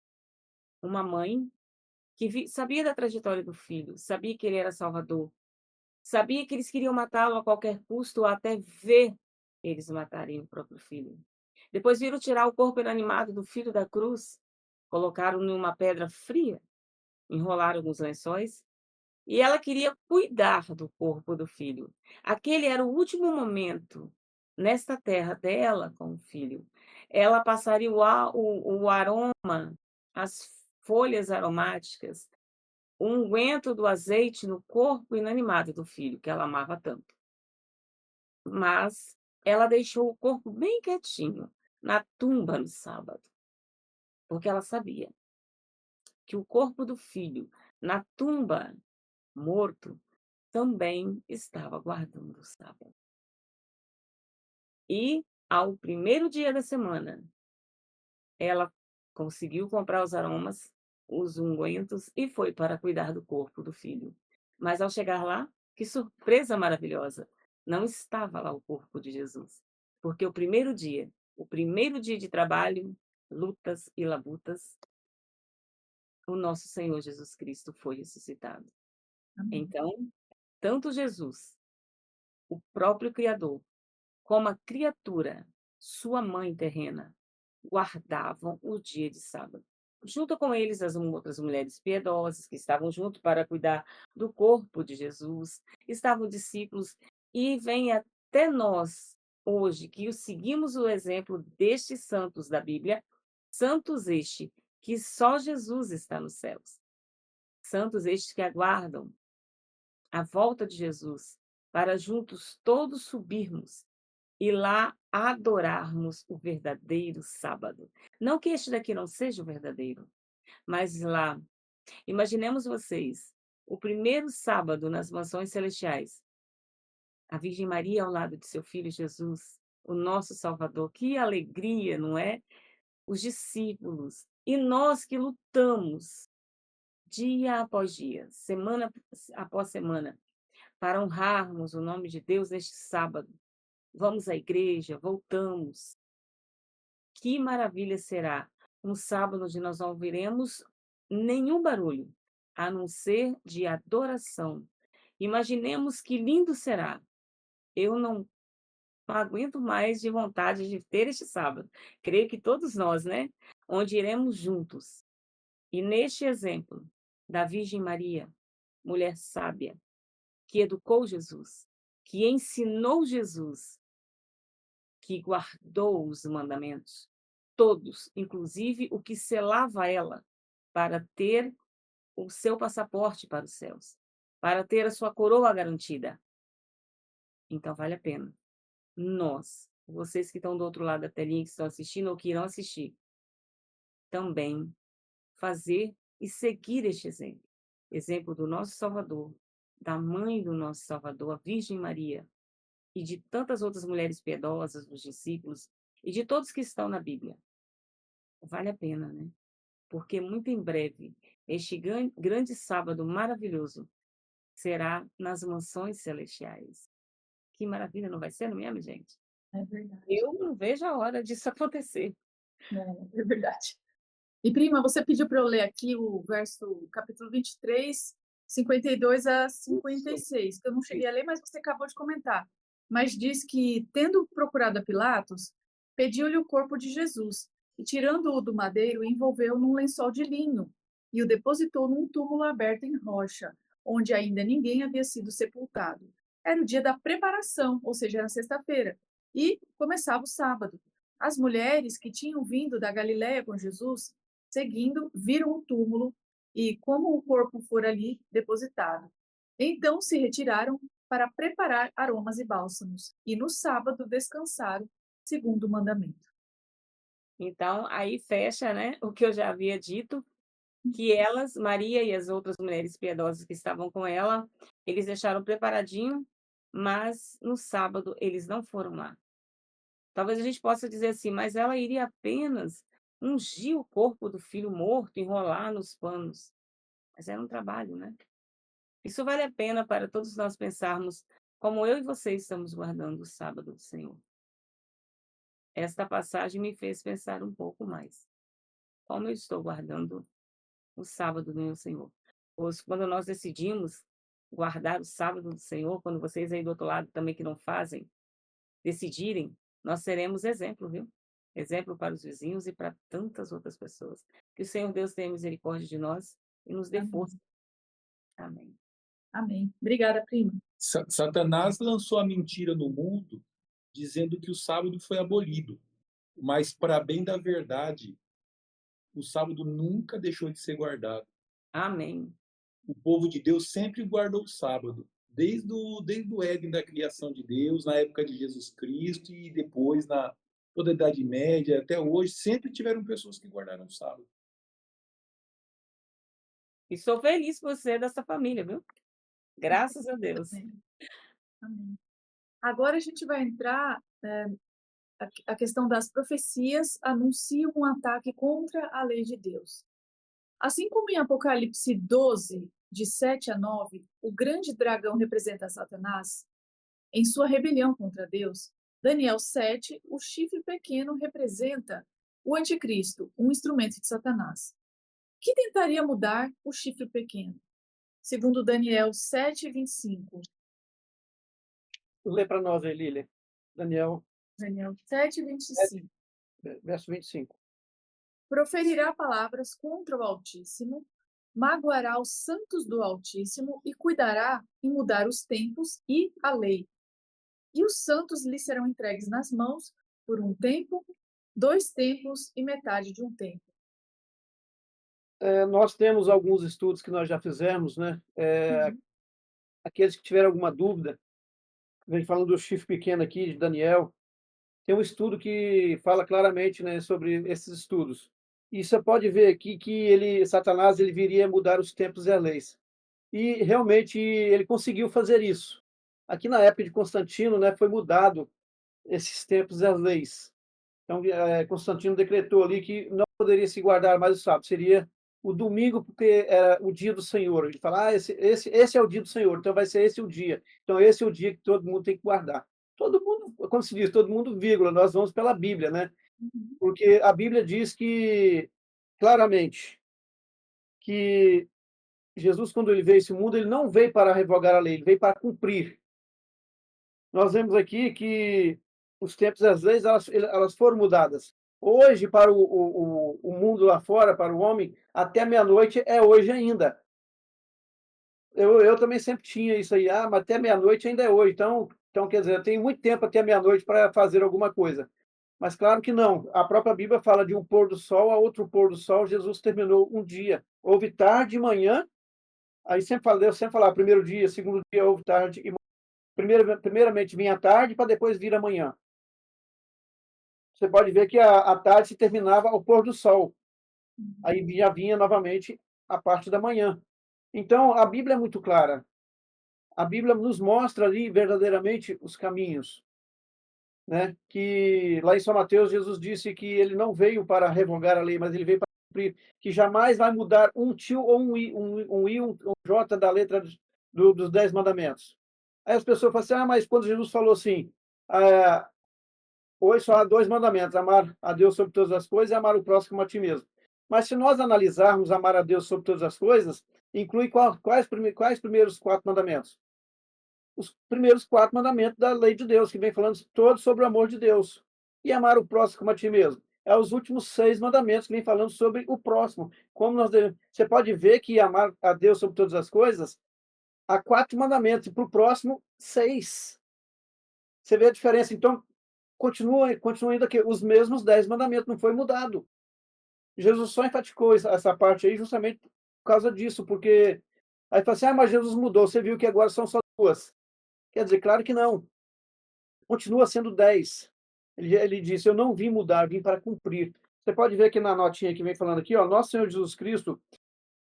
Uma mãe que sabia da trajetória do filho, sabia que ele era salvador, sabia que eles queriam matá-lo a qualquer custo, até ver eles matarem o próprio filho. Depois viram tirar o corpo inanimado do filho da cruz, colocaram numa pedra fria, enrolaram alguns lençóis E ela queria cuidar do corpo do filho. Aquele era o último momento nesta terra dela com o filho. Ela passaria o aroma, as folhas aromáticas, o unguento do azeite no corpo inanimado do filho, que ela amava tanto. Mas ela deixou o corpo bem quietinho na tumba no sábado, porque ela sabia que o corpo do filho, na tumba, morto, também estava guardando o sábado. E, ao primeiro dia da semana, ela conseguiu comprar os aromas, os ungüentos e foi para cuidar do corpo do filho. Mas ao chegar lá, que surpresa maravilhosa! Não estava lá o corpo de Jesus. Porque o primeiro dia de trabalho, lutas e labutas, o nosso Senhor Jesus Cristo foi ressuscitado. Amém. Então, tanto Jesus, o próprio Criador, como a criatura, sua mãe terrena, guardavam o dia de sábado. Junto com eles, as outras mulheres piedosas que estavam junto para cuidar do corpo de Jesus, estavam discípulos, e vem até nós, hoje, que seguimos o exemplo destes santos da Bíblia, santos este que só Jesus está nos céus, santos estes que aguardam a volta de Jesus, para juntos todos subirmos e lá adorarmos o verdadeiro sábado. Não que este daqui não seja o verdadeiro, mas lá, imaginemos vocês, o primeiro sábado nas mansões celestiais, a Virgem Maria ao lado de seu filho Jesus, o nosso Salvador. Que alegria, não é? Os discípulos e nós que lutamos dia após dia, semana após semana, para honrarmos o nome de Deus neste sábado. Vamos à igreja, voltamos. Que maravilha será um sábado onde nós não ouviremos nenhum barulho, a não ser de adoração. Imaginemos que lindo será. Eu não aguento mais de vontade de ter este sábado. Creio que todos nós, né? Onde iremos juntos. E neste exemplo da Virgem Maria, mulher sábia, que educou Jesus, que ensinou Jesus, que guardou os mandamentos, todos, inclusive o que selava ela, para ter o seu passaporte para os céus, para ter a sua coroa garantida. Então vale a pena. Nós, vocês que estão do outro lado da telinha, que estão assistindo ou que irão assistir, também fazer e seguir este exemplo. Exemplo do nosso Salvador, da mãe do nosso Salvador, a Virgem Maria, e de tantas outras mulheres piedosas, dos discípulos, e de todos que estão na Bíblia. Vale a pena, né? Porque muito em breve, este grande sábado maravilhoso será nas mansões celestiais. Que maravilha, não vai ser, não é mesmo, gente? É verdade. Eu não vejo a hora disso acontecer. É verdade. E, prima, você pediu para eu ler aqui o capítulo 23, 52 a 56, que eu não cheguei a ler, mas você acabou de comentar. Mas diz que, tendo procurado a Pilatos, pediu-lhe o corpo de Jesus, e tirando-o do madeiro, envolveu num lençol de linho, e o depositou num túmulo aberto em rocha, onde ainda ninguém havia sido sepultado. Era o dia da preparação, ou seja, era sexta-feira, e começava o sábado. As mulheres que tinham vindo da Galiléia com Jesus, seguindo, viram o túmulo e como o corpo fora ali depositado. Então se retiraram para preparar aromas e bálsamos, e no sábado descansaram, segundo o mandamento. Então, aí fecha, né, o que eu já havia dito, que elas, Maria e as outras mulheres piedosas que estavam com ela, eles deixaram preparadinho, mas no sábado eles não foram lá. Talvez a gente possa dizer assim, mas ela iria apenas ungir o corpo do filho morto, enrolar nos panos. Mas era um trabalho, né? Isso vale a pena para todos nós pensarmos como eu e você estamos guardando o sábado do Senhor. Esta passagem me fez pensar um pouco mais. Como eu estou guardando o sábado do meu Senhor? Pois quando nós decidimos guardar o sábado do Senhor, quando vocês aí do outro lado também que não fazem, decidirem, nós seremos exemplo, viu? Exemplo para os vizinhos e para tantas outras pessoas. Que o Senhor Deus tenha misericórdia de nós e nos dê Amém. força. Amém. Amém. Obrigada, prima. Satanás lançou a mentira no mundo, dizendo que o sábado foi abolido. Mas, para bem da verdade, o sábado nunca deixou de ser guardado. Amém. O povo de Deus sempre guardou o sábado, desde o Éden da criação de Deus, na época de Jesus Cristo e depois na toda a Idade Média, até hoje, sempre tiveram pessoas que guardaram o sábado. E sou feliz por ser dessa família, viu? Graças a Deus. Amém. Amém. Agora a gente vai entrar, a questão das profecias anunciam um ataque contra a lei de Deus. Assim como em Apocalipse 12, de 7 a 9, o grande dragão representa Satanás, em sua rebelião contra Deus, Daniel 7, o chifre pequeno representa o anticristo, um instrumento de Satanás, que tentaria mudar o chifre pequeno. Segundo Daniel 7, 25. Lê para nós aí, Lília. Daniel, Daniel 7, 25. verso 25. Proferirá palavras contra o Altíssimo, magoará os santos do Altíssimo e cuidará em mudar os tempos e a lei. E os santos lhe serão entregues nas mãos por um tempo, 2 tempos e metade de um tempo. Nós temos alguns estudos que nós já fizemos, né? Aqueles que tiveram alguma dúvida, vem falando do chifre pequeno aqui, de Daniel, tem um estudo que fala claramente, né, sobre esses estudos. E você pode ver aqui que Satanás, ele viria mudar os tempos e as leis. E realmente ele conseguiu fazer isso. Aqui na época de Constantino, né, foi mudado esses tempos e as leis. Então, Constantino decretou ali que não poderia se guardar mais o sábado, seria o domingo, porque era o dia do Senhor. Ele fala, esse é o dia do Senhor, então vai ser esse o dia. Então, esse é o dia que todo mundo tem que guardar. Todo mundo, como se diz, todo mundo, vírgula, nós vamos pela Bíblia, né? Porque a Bíblia diz que, claramente, que Jesus, quando ele veio a esse mundo, ele não veio para revogar a lei, ele veio para cumprir. Nós vemos aqui que os tempos e as leis, elas foram mudadas. Hoje, para o mundo lá fora, para o homem, até meia-noite é hoje ainda. Eu também sempre tinha isso aí, mas até meia-noite ainda é hoje. Então, quer dizer, eu tenho muito tempo até meia-noite para fazer alguma coisa. Mas claro que não. A própria Bíblia fala de um pôr do sol a outro pôr do sol. Jesus terminou um dia. Houve tarde e manhã. Aí eu sempre falava, primeiro dia, segundo dia, houve tarde e primeiramente vinha a tarde para depois vir a manhã. Você pode ver que a tarde se terminava ao pôr do sol. Aí já vinha novamente a parte da manhã. Então, a Bíblia é muito clara. A Bíblia nos mostra ali verdadeiramente os caminhos, né? Que lá em São Mateus, Jesus disse que ele não veio para revogar a lei, mas ele veio para cumprir, que jamais vai mudar um tio ou um J da letra dos 10 mandamentos. Aí as pessoas falam assim, mas quando Jesus falou assim, hoje só há 2 mandamentos, amar a Deus sobre todas as coisas e amar o próximo como a ti mesmo. Mas se nós analisarmos amar a Deus sobre todas as coisas, inclui quais primeiros 4 mandamentos? Os primeiros 4 mandamentos da lei de Deus, que vem falando todos sobre o amor de Deus. E amar o próximo como a ti mesmo. É os últimos 6 mandamentos que vem falando sobre o próximo. Você pode ver que amar a Deus sobre todas as coisas, há 4 mandamentos, e para o próximo, 6. Você vê a diferença. Então, continua ainda aqui, os mesmos 10 mandamentos, não foi mudado. Jesus só enfaticou essa parte aí justamente por causa disso, porque aí fala assim, mas Jesus mudou, você viu que agora são só 2. Quer dizer, claro que não. Continua sendo 10. Ele disse, eu não vim mudar, vim para cumprir. Você pode ver aqui na notinha que vem falando aqui, nosso Senhor Jesus Cristo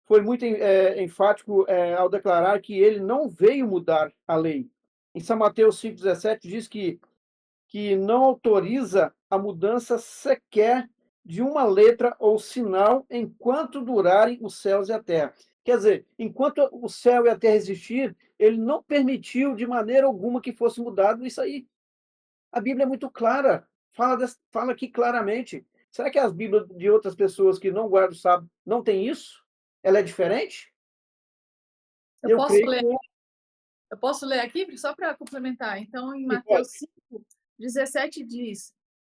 foi muito enfático ao declarar que ele não veio mudar a lei. Em São Mateus 5,17 diz que não autoriza a mudança sequer de uma letra ou sinal enquanto durarem os céus e a terra. Quer dizer, enquanto o céu e a terra existir, ele não permitiu de maneira alguma que fosse mudado isso aí. A Bíblia é muito clara, fala aqui claramente. Será que as Bíblias de outras pessoas que não guardam o sábado não tem isso? Ela é diferente? Eu posso creio ler, que eu posso ler aqui só para complementar. Então, em Mateus 5, 17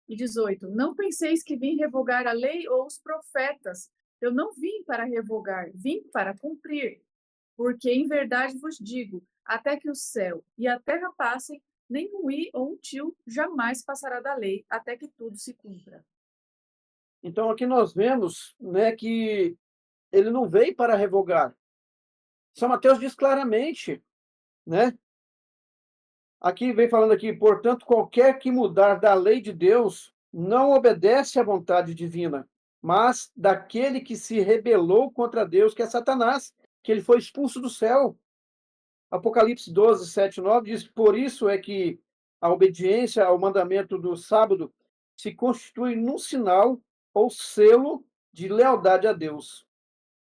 e 18, não penseis que vim revogar a lei ou os profetas. Eu não vim para revogar, vim para cumprir. Porque em verdade vos digo, até que o céu e a terra passem, nem um i ou um tio jamais passará da lei, até que tudo se cumpra. Então aqui nós vemos, né, que ele não veio para revogar. São Mateus diz claramente, né? Aqui vem falando aqui, portanto, qualquer que mudar da lei de Deus não obedece à vontade divina, mas daquele que se rebelou contra Deus, que é Satanás, que ele foi expulso do céu. Apocalipse 12, 7, 9 diz: por isso é que a obediência ao mandamento do sábado se constitui num sinal ou selo de lealdade a Deus.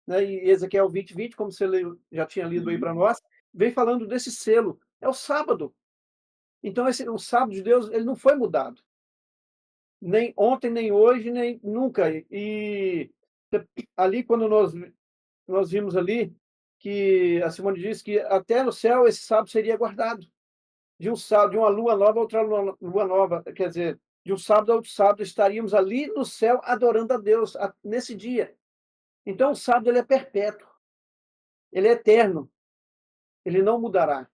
Né? E Ezequiel 20, 20, como você já tinha lido aí para nós, vem falando desse selo. É o sábado. Então, o sábado de Deus, ele não foi mudado. Nem ontem, nem hoje, nem nunca. E ali, quando nós vimos ali, que a Simone disse que até no céu esse sábado seria guardado. De um sábado, de uma lua nova a outra lua nova. Quer dizer, de um sábado a outro sábado, estaríamos ali no céu adorando a Deus nesse dia. Então, o sábado ele é perpétuo. Ele é eterno. Ele não mudará.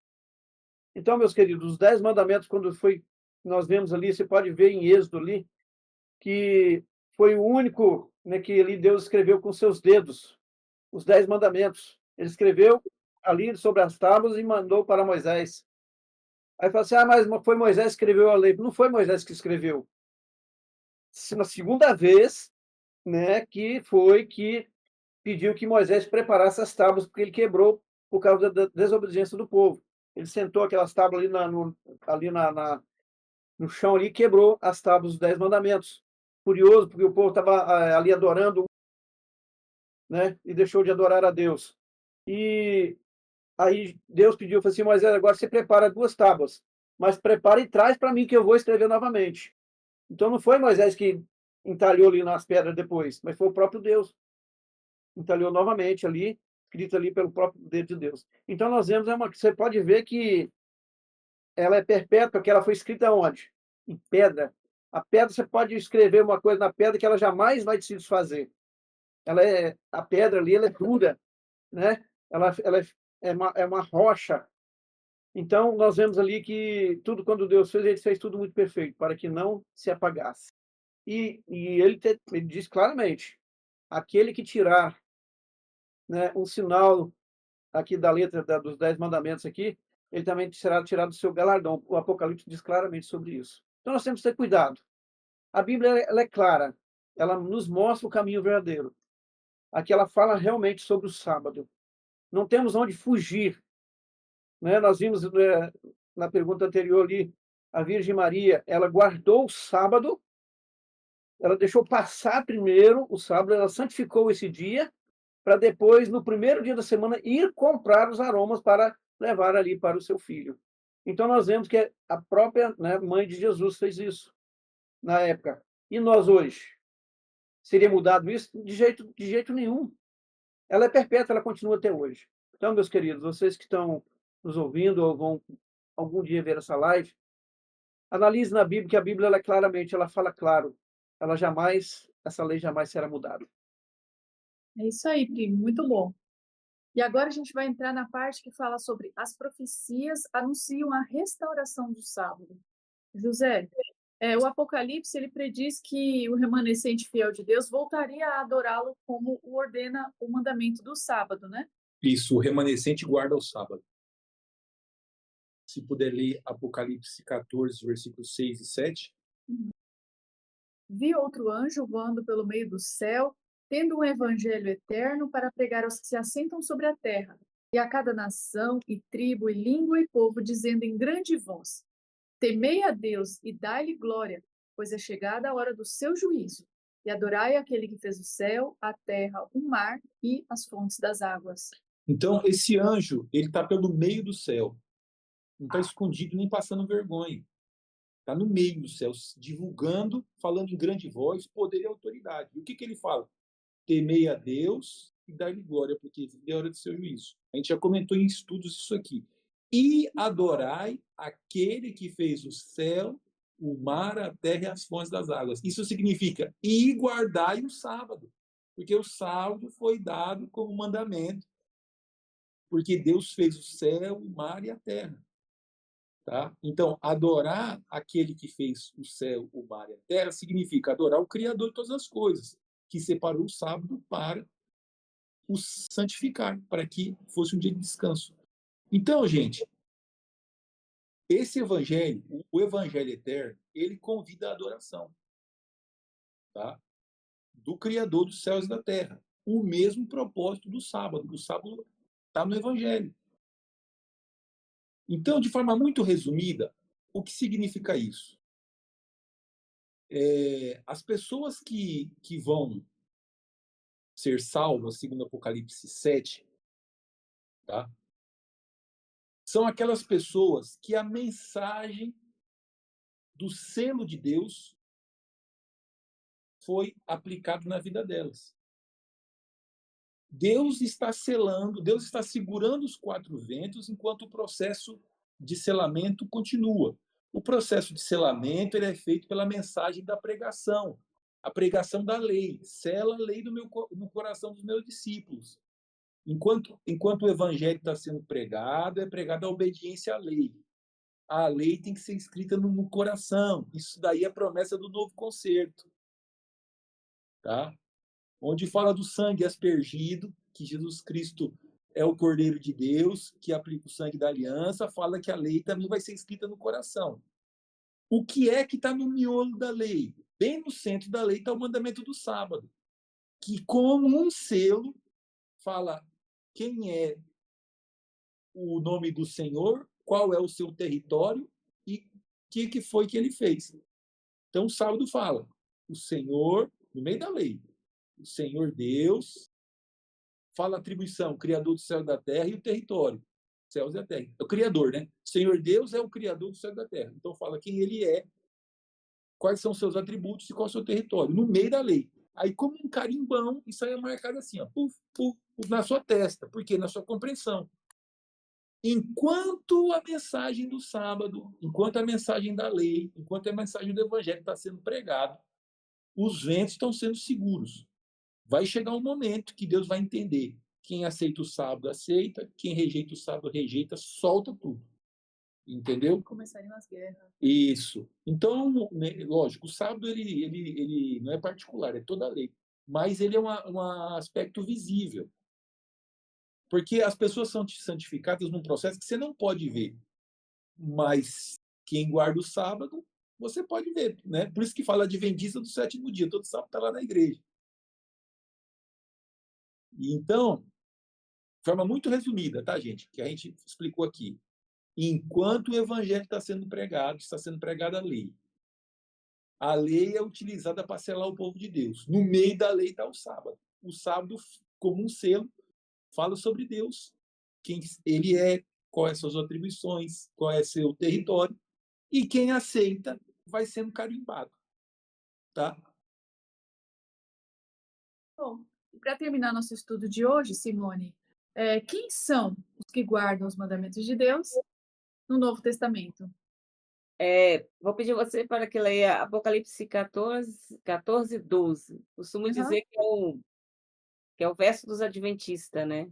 Então, meus queridos, os 10 mandamentos, quando nós vemos ali, você pode ver em Êxodo ali, que foi o único, né, que ali Deus escreveu com seus dedos, os 10 mandamentos. Ele escreveu ali sobre as tábuas e mandou para Moisés. Aí fala assim, mas foi Moisés que escreveu a lei. Não foi Moisés que escreveu. Na segunda vez, né, que pediu que Moisés preparasse as tábuas, porque ele quebrou por causa da desobediência do povo. Ele sentou aquelas tábuas ali no chão ali e quebrou as tábuas dos 10 mandamentos. Curioso, porque o povo estava ali adorando, né? E deixou de adorar a Deus. E aí Deus pediu, falou assim, Moisés, agora você prepara 2 tábuas, mas prepara e traz para mim que eu vou escrever novamente. Então não foi Moisés que entalhou ali nas pedras depois, mas foi o próprio Deus. Entalhou novamente ali, escrito ali pelo próprio dedo de Deus. Então nós vemos, você pode ver que ela é perpétua, porque ela foi escrita onde? Em pedra. A pedra, você pode escrever uma coisa na pedra que ela jamais vai se desfazer. A pedra ali, ela é dura, né? Ela é uma rocha. Então, nós vemos ali que tudo, quando Deus fez, ele fez tudo muito perfeito, para que não se apagasse. E ele diz claramente, aquele que tirar, né, um sinal aqui da letra dos 10 mandamentos aqui, ele também será tirado do seu galardão. O Apocalipse diz claramente sobre isso. Então nós temos que ter cuidado. A Bíblia ela é clara, ela nos mostra o caminho verdadeiro. Aqui ela fala realmente sobre o sábado. Não temos onde fugir. Né? Nós vimos na pergunta anterior ali, a Virgem Maria, ela guardou o sábado, ela deixou passar primeiro o sábado, ela santificou esse dia, para depois, no primeiro dia da semana, ir comprar os aromas para levar ali para o seu filho. Então, nós vemos que a própria, né, mãe de Jesus fez isso na época. E nós hoje? Seria mudado isso? De jeito nenhum. Ela é perpétua, ela continua até hoje. Então, meus queridos, vocês que estão nos ouvindo ou vão algum dia ver essa live, analise na Bíblia, que a Bíblia ela claramente, ela fala claro, essa lei jamais será mudada. É isso aí, primo, muito bom. E agora a gente vai entrar na parte que fala sobre as profecias anunciam a restauração do sábado. José, o Apocalipse ele prediz que o remanescente fiel de Deus voltaria a adorá-lo como o ordena o mandamento do sábado, né? Isso, o remanescente guarda o sábado. Se puder ler Apocalipse 14, versículos 6 e 7. Vi outro anjo voando pelo meio do céu, tendo um evangelho eterno para pregar aos que se assentam sobre a terra, e a cada nação, e tribo, e língua, e povo, dizendo em grande voz: temei a Deus e dai-lhe glória, pois é chegada a hora do seu juízo, e adorai aquele que fez o céu, a terra, o mar e as fontes das águas. Então, esse anjo, ele está pelo meio do céu. Não está escondido nem passando vergonha. Está no meio do céu, divulgando, falando em grande voz, poder e autoridade. E o que ele fala? Temei a Deus e dar-lhe glória, porque é hora do seu juízo. A gente já comentou em estudos isso aqui. E adorai aquele que fez o céu, o mar, a terra e as fontes das águas. Isso significa, e guardai o sábado, porque o sábado foi dado como mandamento porque Deus fez o céu, o mar e a terra. Tá? Então, adorar aquele que fez o céu, o mar e a terra significa adorar o Criador de todas as coisas, que separou o sábado para o santificar, para que fosse um dia de descanso. Então, gente, esse evangelho, o evangelho eterno, ele convida a adoração, tá? Do Criador dos céus e da terra. O mesmo propósito do sábado. O sábado está no evangelho. Então, de forma muito resumida, o que significa isso? As pessoas que vão ser salvas, segundo Apocalipse 7, tá? São aquelas pessoas que a mensagem do selo de Deus foi aplicado na vida delas. Deus está selando, Deus está segurando os quatro ventos enquanto o processo de selamento continua. O processo de selamento ele é feito pela mensagem da pregação, a pregação da lei. Sela a lei no coração dos meus discípulos. Enquanto o evangelho está sendo pregado, é pregada a obediência à lei. A lei tem que ser escrita no coração. Isso daí é a promessa do novo concerto. Tá? Onde fala do sangue aspergido, que Jesus Cristo é o Cordeiro de Deus, que aplica o sangue da aliança, fala que a lei também vai ser escrita no coração. O que é que está no miolo da lei? Bem no centro da lei está o mandamento do sábado, que como um selo fala quem é o nome do Senhor, qual é o seu território e o que foi que ele fez. Então o sábado fala, o Senhor, no meio da lei, o Senhor Deus, fala a atribuição, o Criador do céu e da terra e o território, céus e a terra. É o Criador, né? O Senhor Deus é o Criador do céu e da terra. Então fala quem ele é, quais são seus atributos e qual é o seu território, no meio da lei. Aí, como um carimbão, isso aí é marcado assim, ó, puf, puf, puf, na sua testa. Por quê? Na sua compreensão. Enquanto a mensagem do sábado, enquanto a mensagem da lei, enquanto a mensagem do evangelho está sendo pregado, os ventos estão sendo seguros. Vai chegar um momento que Deus vai entender. Quem aceita o sábado, aceita. Quem rejeita o sábado, rejeita. Solta tudo. Entendeu? Começariam as guerras. Isso. Então, lógico, o sábado ele não é particular, é toda a lei. Mas ele é um aspecto visível. Porque as pessoas são santificadas num processo que você não pode ver. Mas quem guarda o sábado, você pode ver. Né? Por isso que fala adventista do sétimo dia. Todo sábado está lá na igreja. E então, de forma muito resumida, tá, gente? Que a gente explicou aqui. Enquanto o evangelho está sendo pregada a lei. A lei é utilizada para selar o povo de Deus. No meio da lei está o sábado. O sábado, como um selo, fala sobre Deus. Quem ele é, quais são as suas atribuições, qual é seu território. E quem aceita vai sendo carimbado. Tá? Bom, para terminar nosso estudo de hoje, Simone, quem são os que guardam os mandamentos de Deus no Novo Testamento? Vou pedir você para que leia Apocalipse 14, 12. Costumo dizer que é o verso dos adventistas, né?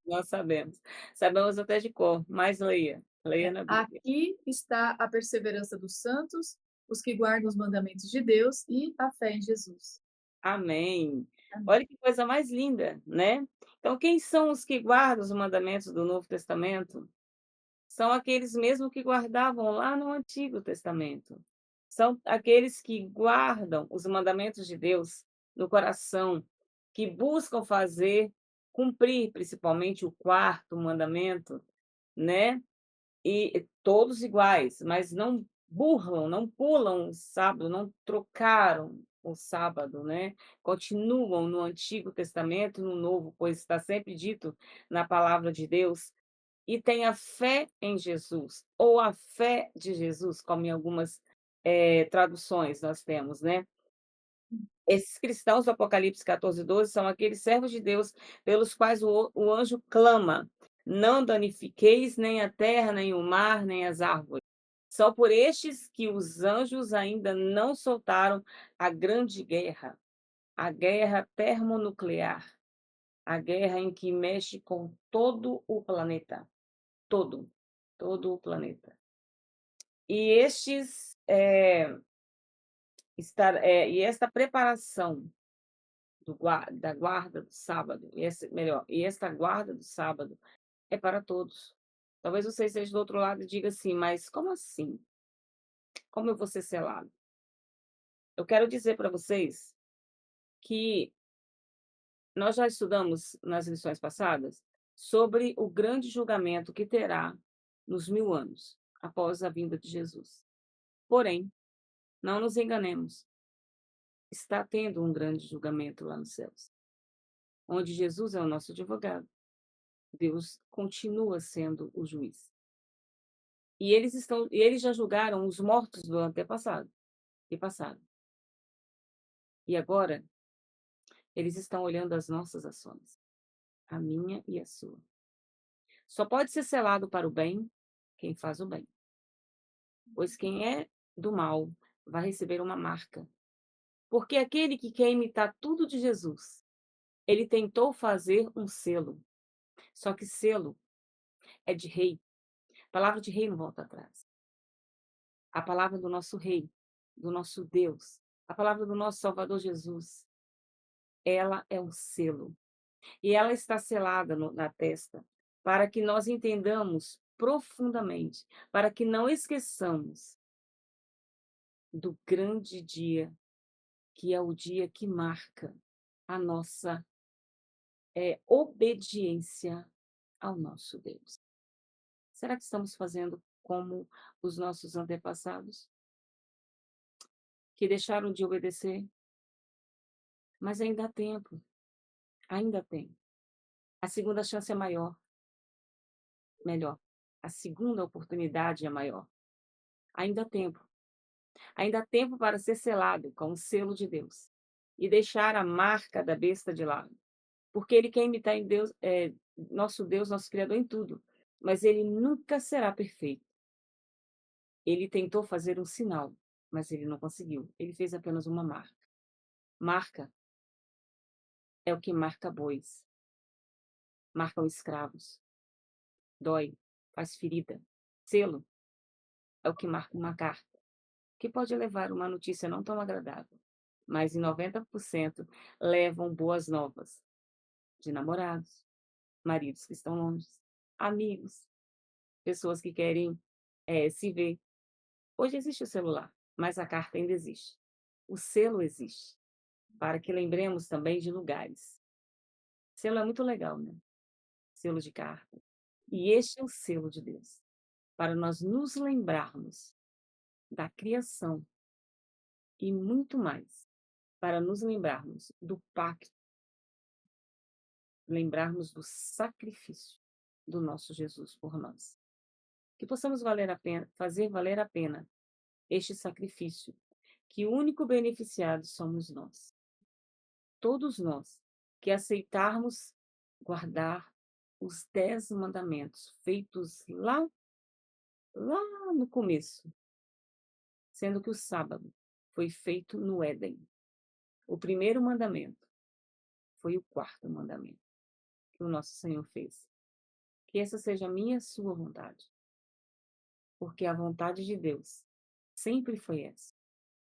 Nós sabemos. Sabemos até de cor, mas leia. Leia na Bíblia. Aqui está a perseverança dos santos, os que guardam os mandamentos de Deus e a fé em Jesus. Amém. Amém. Olha que coisa mais linda, né? Então, quem são os que guardam os mandamentos do Novo Testamento? São aqueles mesmo que guardavam lá no Antigo Testamento. São aqueles que guardam os mandamentos de Deus no coração, que buscam cumprir principalmente o quarto mandamento, né? E todos iguais, mas não burlam, não pulam o sábado, não trocaram o sábado, né? Continuam no Antigo Testamento, no Novo, pois está sempre dito na palavra de Deus, e tem a fé em Jesus, ou a fé de Jesus, como em algumas traduções nós temos, né? Esses cristãos do Apocalipse 14, 12 são aqueles servos de Deus pelos quais o anjo clama: não danifiqueis nem a terra, nem o mar, nem as árvores. São por estes que os anjos ainda não soltaram a grande guerra, a guerra termonuclear, a guerra em que mexe com todo o planeta, todo, todo o planeta. E e esta preparação da guarda do sábado, e esta guarda do sábado é para todos. Talvez você esteja do outro lado e diga assim: "Mas como assim? Como eu vou ser selado?". Eu quero dizer para vocês que nós já estudamos nas lições passadas sobre o grande julgamento que terá nos 1000 anos após a vinda de Jesus. Porém, não nos enganemos, está tendo um grande julgamento lá nos céus, onde Jesus é o nosso advogado. Deus continua sendo o juiz. E eles já julgaram os mortos do antepassado e passado. E agora eles estão olhando as nossas ações, a minha e a sua. Só pode ser selado para o bem quem faz o bem, pois quem é do mal vai receber uma marca. Porque aquele que quer imitar tudo de Jesus, ele tentou fazer um selo. Só que selo é de rei. A palavra de rei não volta atrás. A palavra do nosso rei, do nosso Deus, a palavra do nosso Salvador Jesus, ela é um selo. E ela está selada na testa, para que nós entendamos profundamente, para que não esqueçamos do grande dia, que é o dia que marca a nossa obediência ao nosso Deus. Será que estamos fazendo como os nossos antepassados, que deixaram de obedecer? Mas ainda há tempo, ainda tem. A segunda chance é melhor. A segunda oportunidade é maior. Ainda há tempo. Ainda há tempo para ser selado com o selo de Deus e deixar a marca da besta de lado. Porque ele quer imitar em Deus, Deus, nosso Criador em tudo, mas ele nunca será perfeito. Ele tentou fazer um sinal, mas ele não conseguiu. Ele fez apenas uma marca. Marca é o que marca bois, marcam escravos, dói, faz ferida. Selo é o que marca uma carta, que pode levar uma notícia não tão agradável, mas em 90% levam boas novas de namorados, maridos que estão longe, amigos, pessoas que querem se ver. Hoje existe o celular, mas a carta ainda existe. O selo existe, para que lembremos também de lugares. Selo é muito legal, né? Selo de carta. E este é o selo de Deus, para nós nos lembrarmos da criação e muito mais, para nos lembrarmos do pacto, lembrarmos do sacrifício do nosso Jesus por nós. Que possamos fazer valer a pena este sacrifício, que o único beneficiado somos nós. Todos nós que aceitarmos guardar os 10 mandamentos feitos lá no começo, sendo que o sábado foi feito no Éden. O primeiro mandamento foi o quarto mandamento que o nosso Senhor fez. Que essa seja a minha e a sua vontade. Porque a vontade de Deus sempre foi essa.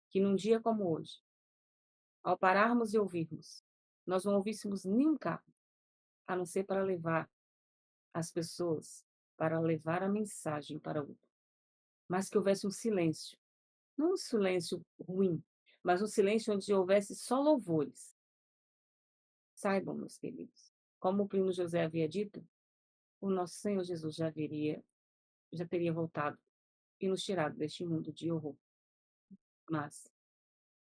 Que num dia como hoje, ao pararmos e ouvirmos, nós não ouvíssemos nenhum carro, a não ser para levar as pessoas, para levar a mensagem para outro. Mas que houvesse um silêncio. Não um silêncio ruim, mas um silêncio onde houvesse só louvores. Saibam, meus queridos, como o primo José havia dito, o nosso Senhor Jesus já teria voltado e nos tirado deste mundo de horror. Mas,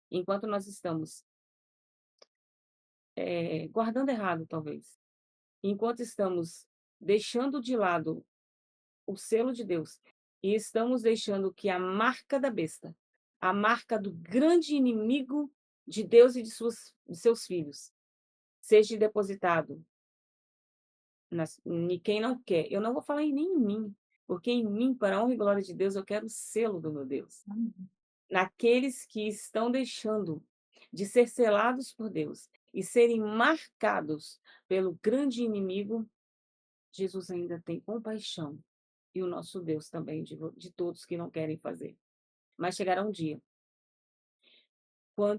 enquanto nós estamos guardando errado, talvez, enquanto estamos deixando de lado o selo de Deus e estamos deixando que a marca da besta, a marca do grande inimigo de Deus e de seus filhos, seja depositado em quem não quer. Eu não vou falar nem em mim, porque em mim, para a honra e glória de Deus, eu quero o selo do meu Deus. Naqueles que estão deixando de ser selados por Deus e serem marcados pelo grande inimigo, Jesus ainda tem compaixão. E o nosso Deus também de todos que não querem fazer. Mas chegará um dia.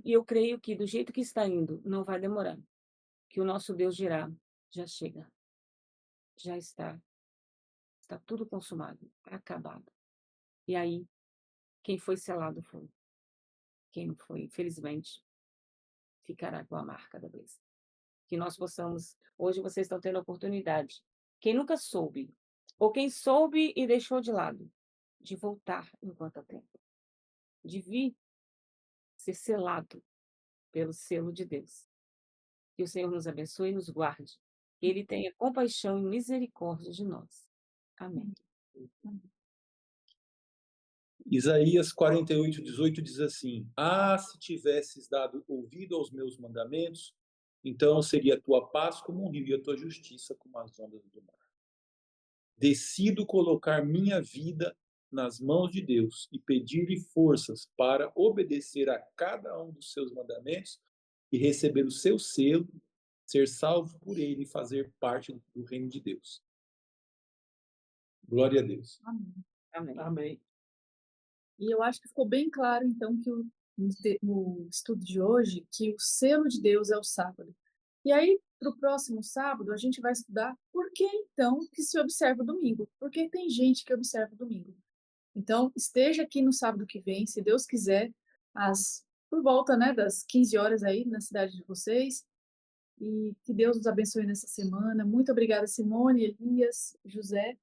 E eu creio que do jeito que está indo, não vai demorar. Que o nosso Deus dirá, já chega, já está tudo consumado, acabado. E aí, quem foi selado foi. Quem não foi, infelizmente, ficará com a marca da besta. Que nós possamos, hoje vocês estão tendo a oportunidade, quem nunca soube, ou quem soube e deixou de lado, de voltar enquanto há tempo, de vir ser selado pelo selo de Deus. Que o Senhor nos abençoe e nos guarde. Que Ele tenha compaixão e misericórdia de nós. Amém. Isaías 48:18 diz assim: Ah, se tivesses dado ouvido aos meus mandamentos, então seria a tua paz como um rio e a tua justiça como as ondas do mar. Decido colocar minha vida nas mãos de Deus e pedir-lhe forças para obedecer a cada um dos seus mandamentos e receber o seu selo, ser salvo por ele e fazer parte do reino de Deus. Glória a Deus. Amém. Amém. Amém. E eu acho que ficou bem claro, então, que no estudo de hoje, que o selo de Deus é o sábado. E aí, para o próximo sábado, a gente vai estudar por que, então, que se observa o domingo. Porque tem gente que observa o domingo. Então, esteja aqui no sábado que vem, se Deus quiser, por volta, né, das 15 horas aí, na cidade de vocês. E que Deus nos abençoe nessa semana. Muito obrigada, Simone, Elias, José,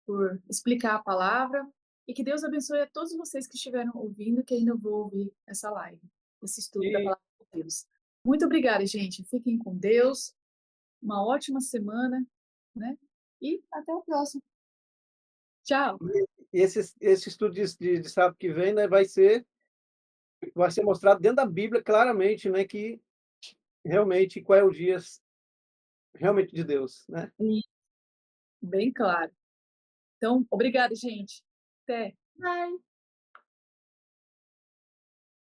por explicar a palavra. E que Deus abençoe a todos vocês que estiveram ouvindo, que ainda vão ouvir essa live, esse estudo da E, palavra de Deus. Muito obrigada, gente. Fiquem com Deus. Uma ótima semana, né? E até o próximo. Tchau. esse estudo de sábado que vem, né, vai ser mostrado dentro da Bíblia claramente, né, que realmente qual é o dia realmente de Deus, né? E bem claro. Então, obrigada, gente. Até. Bye.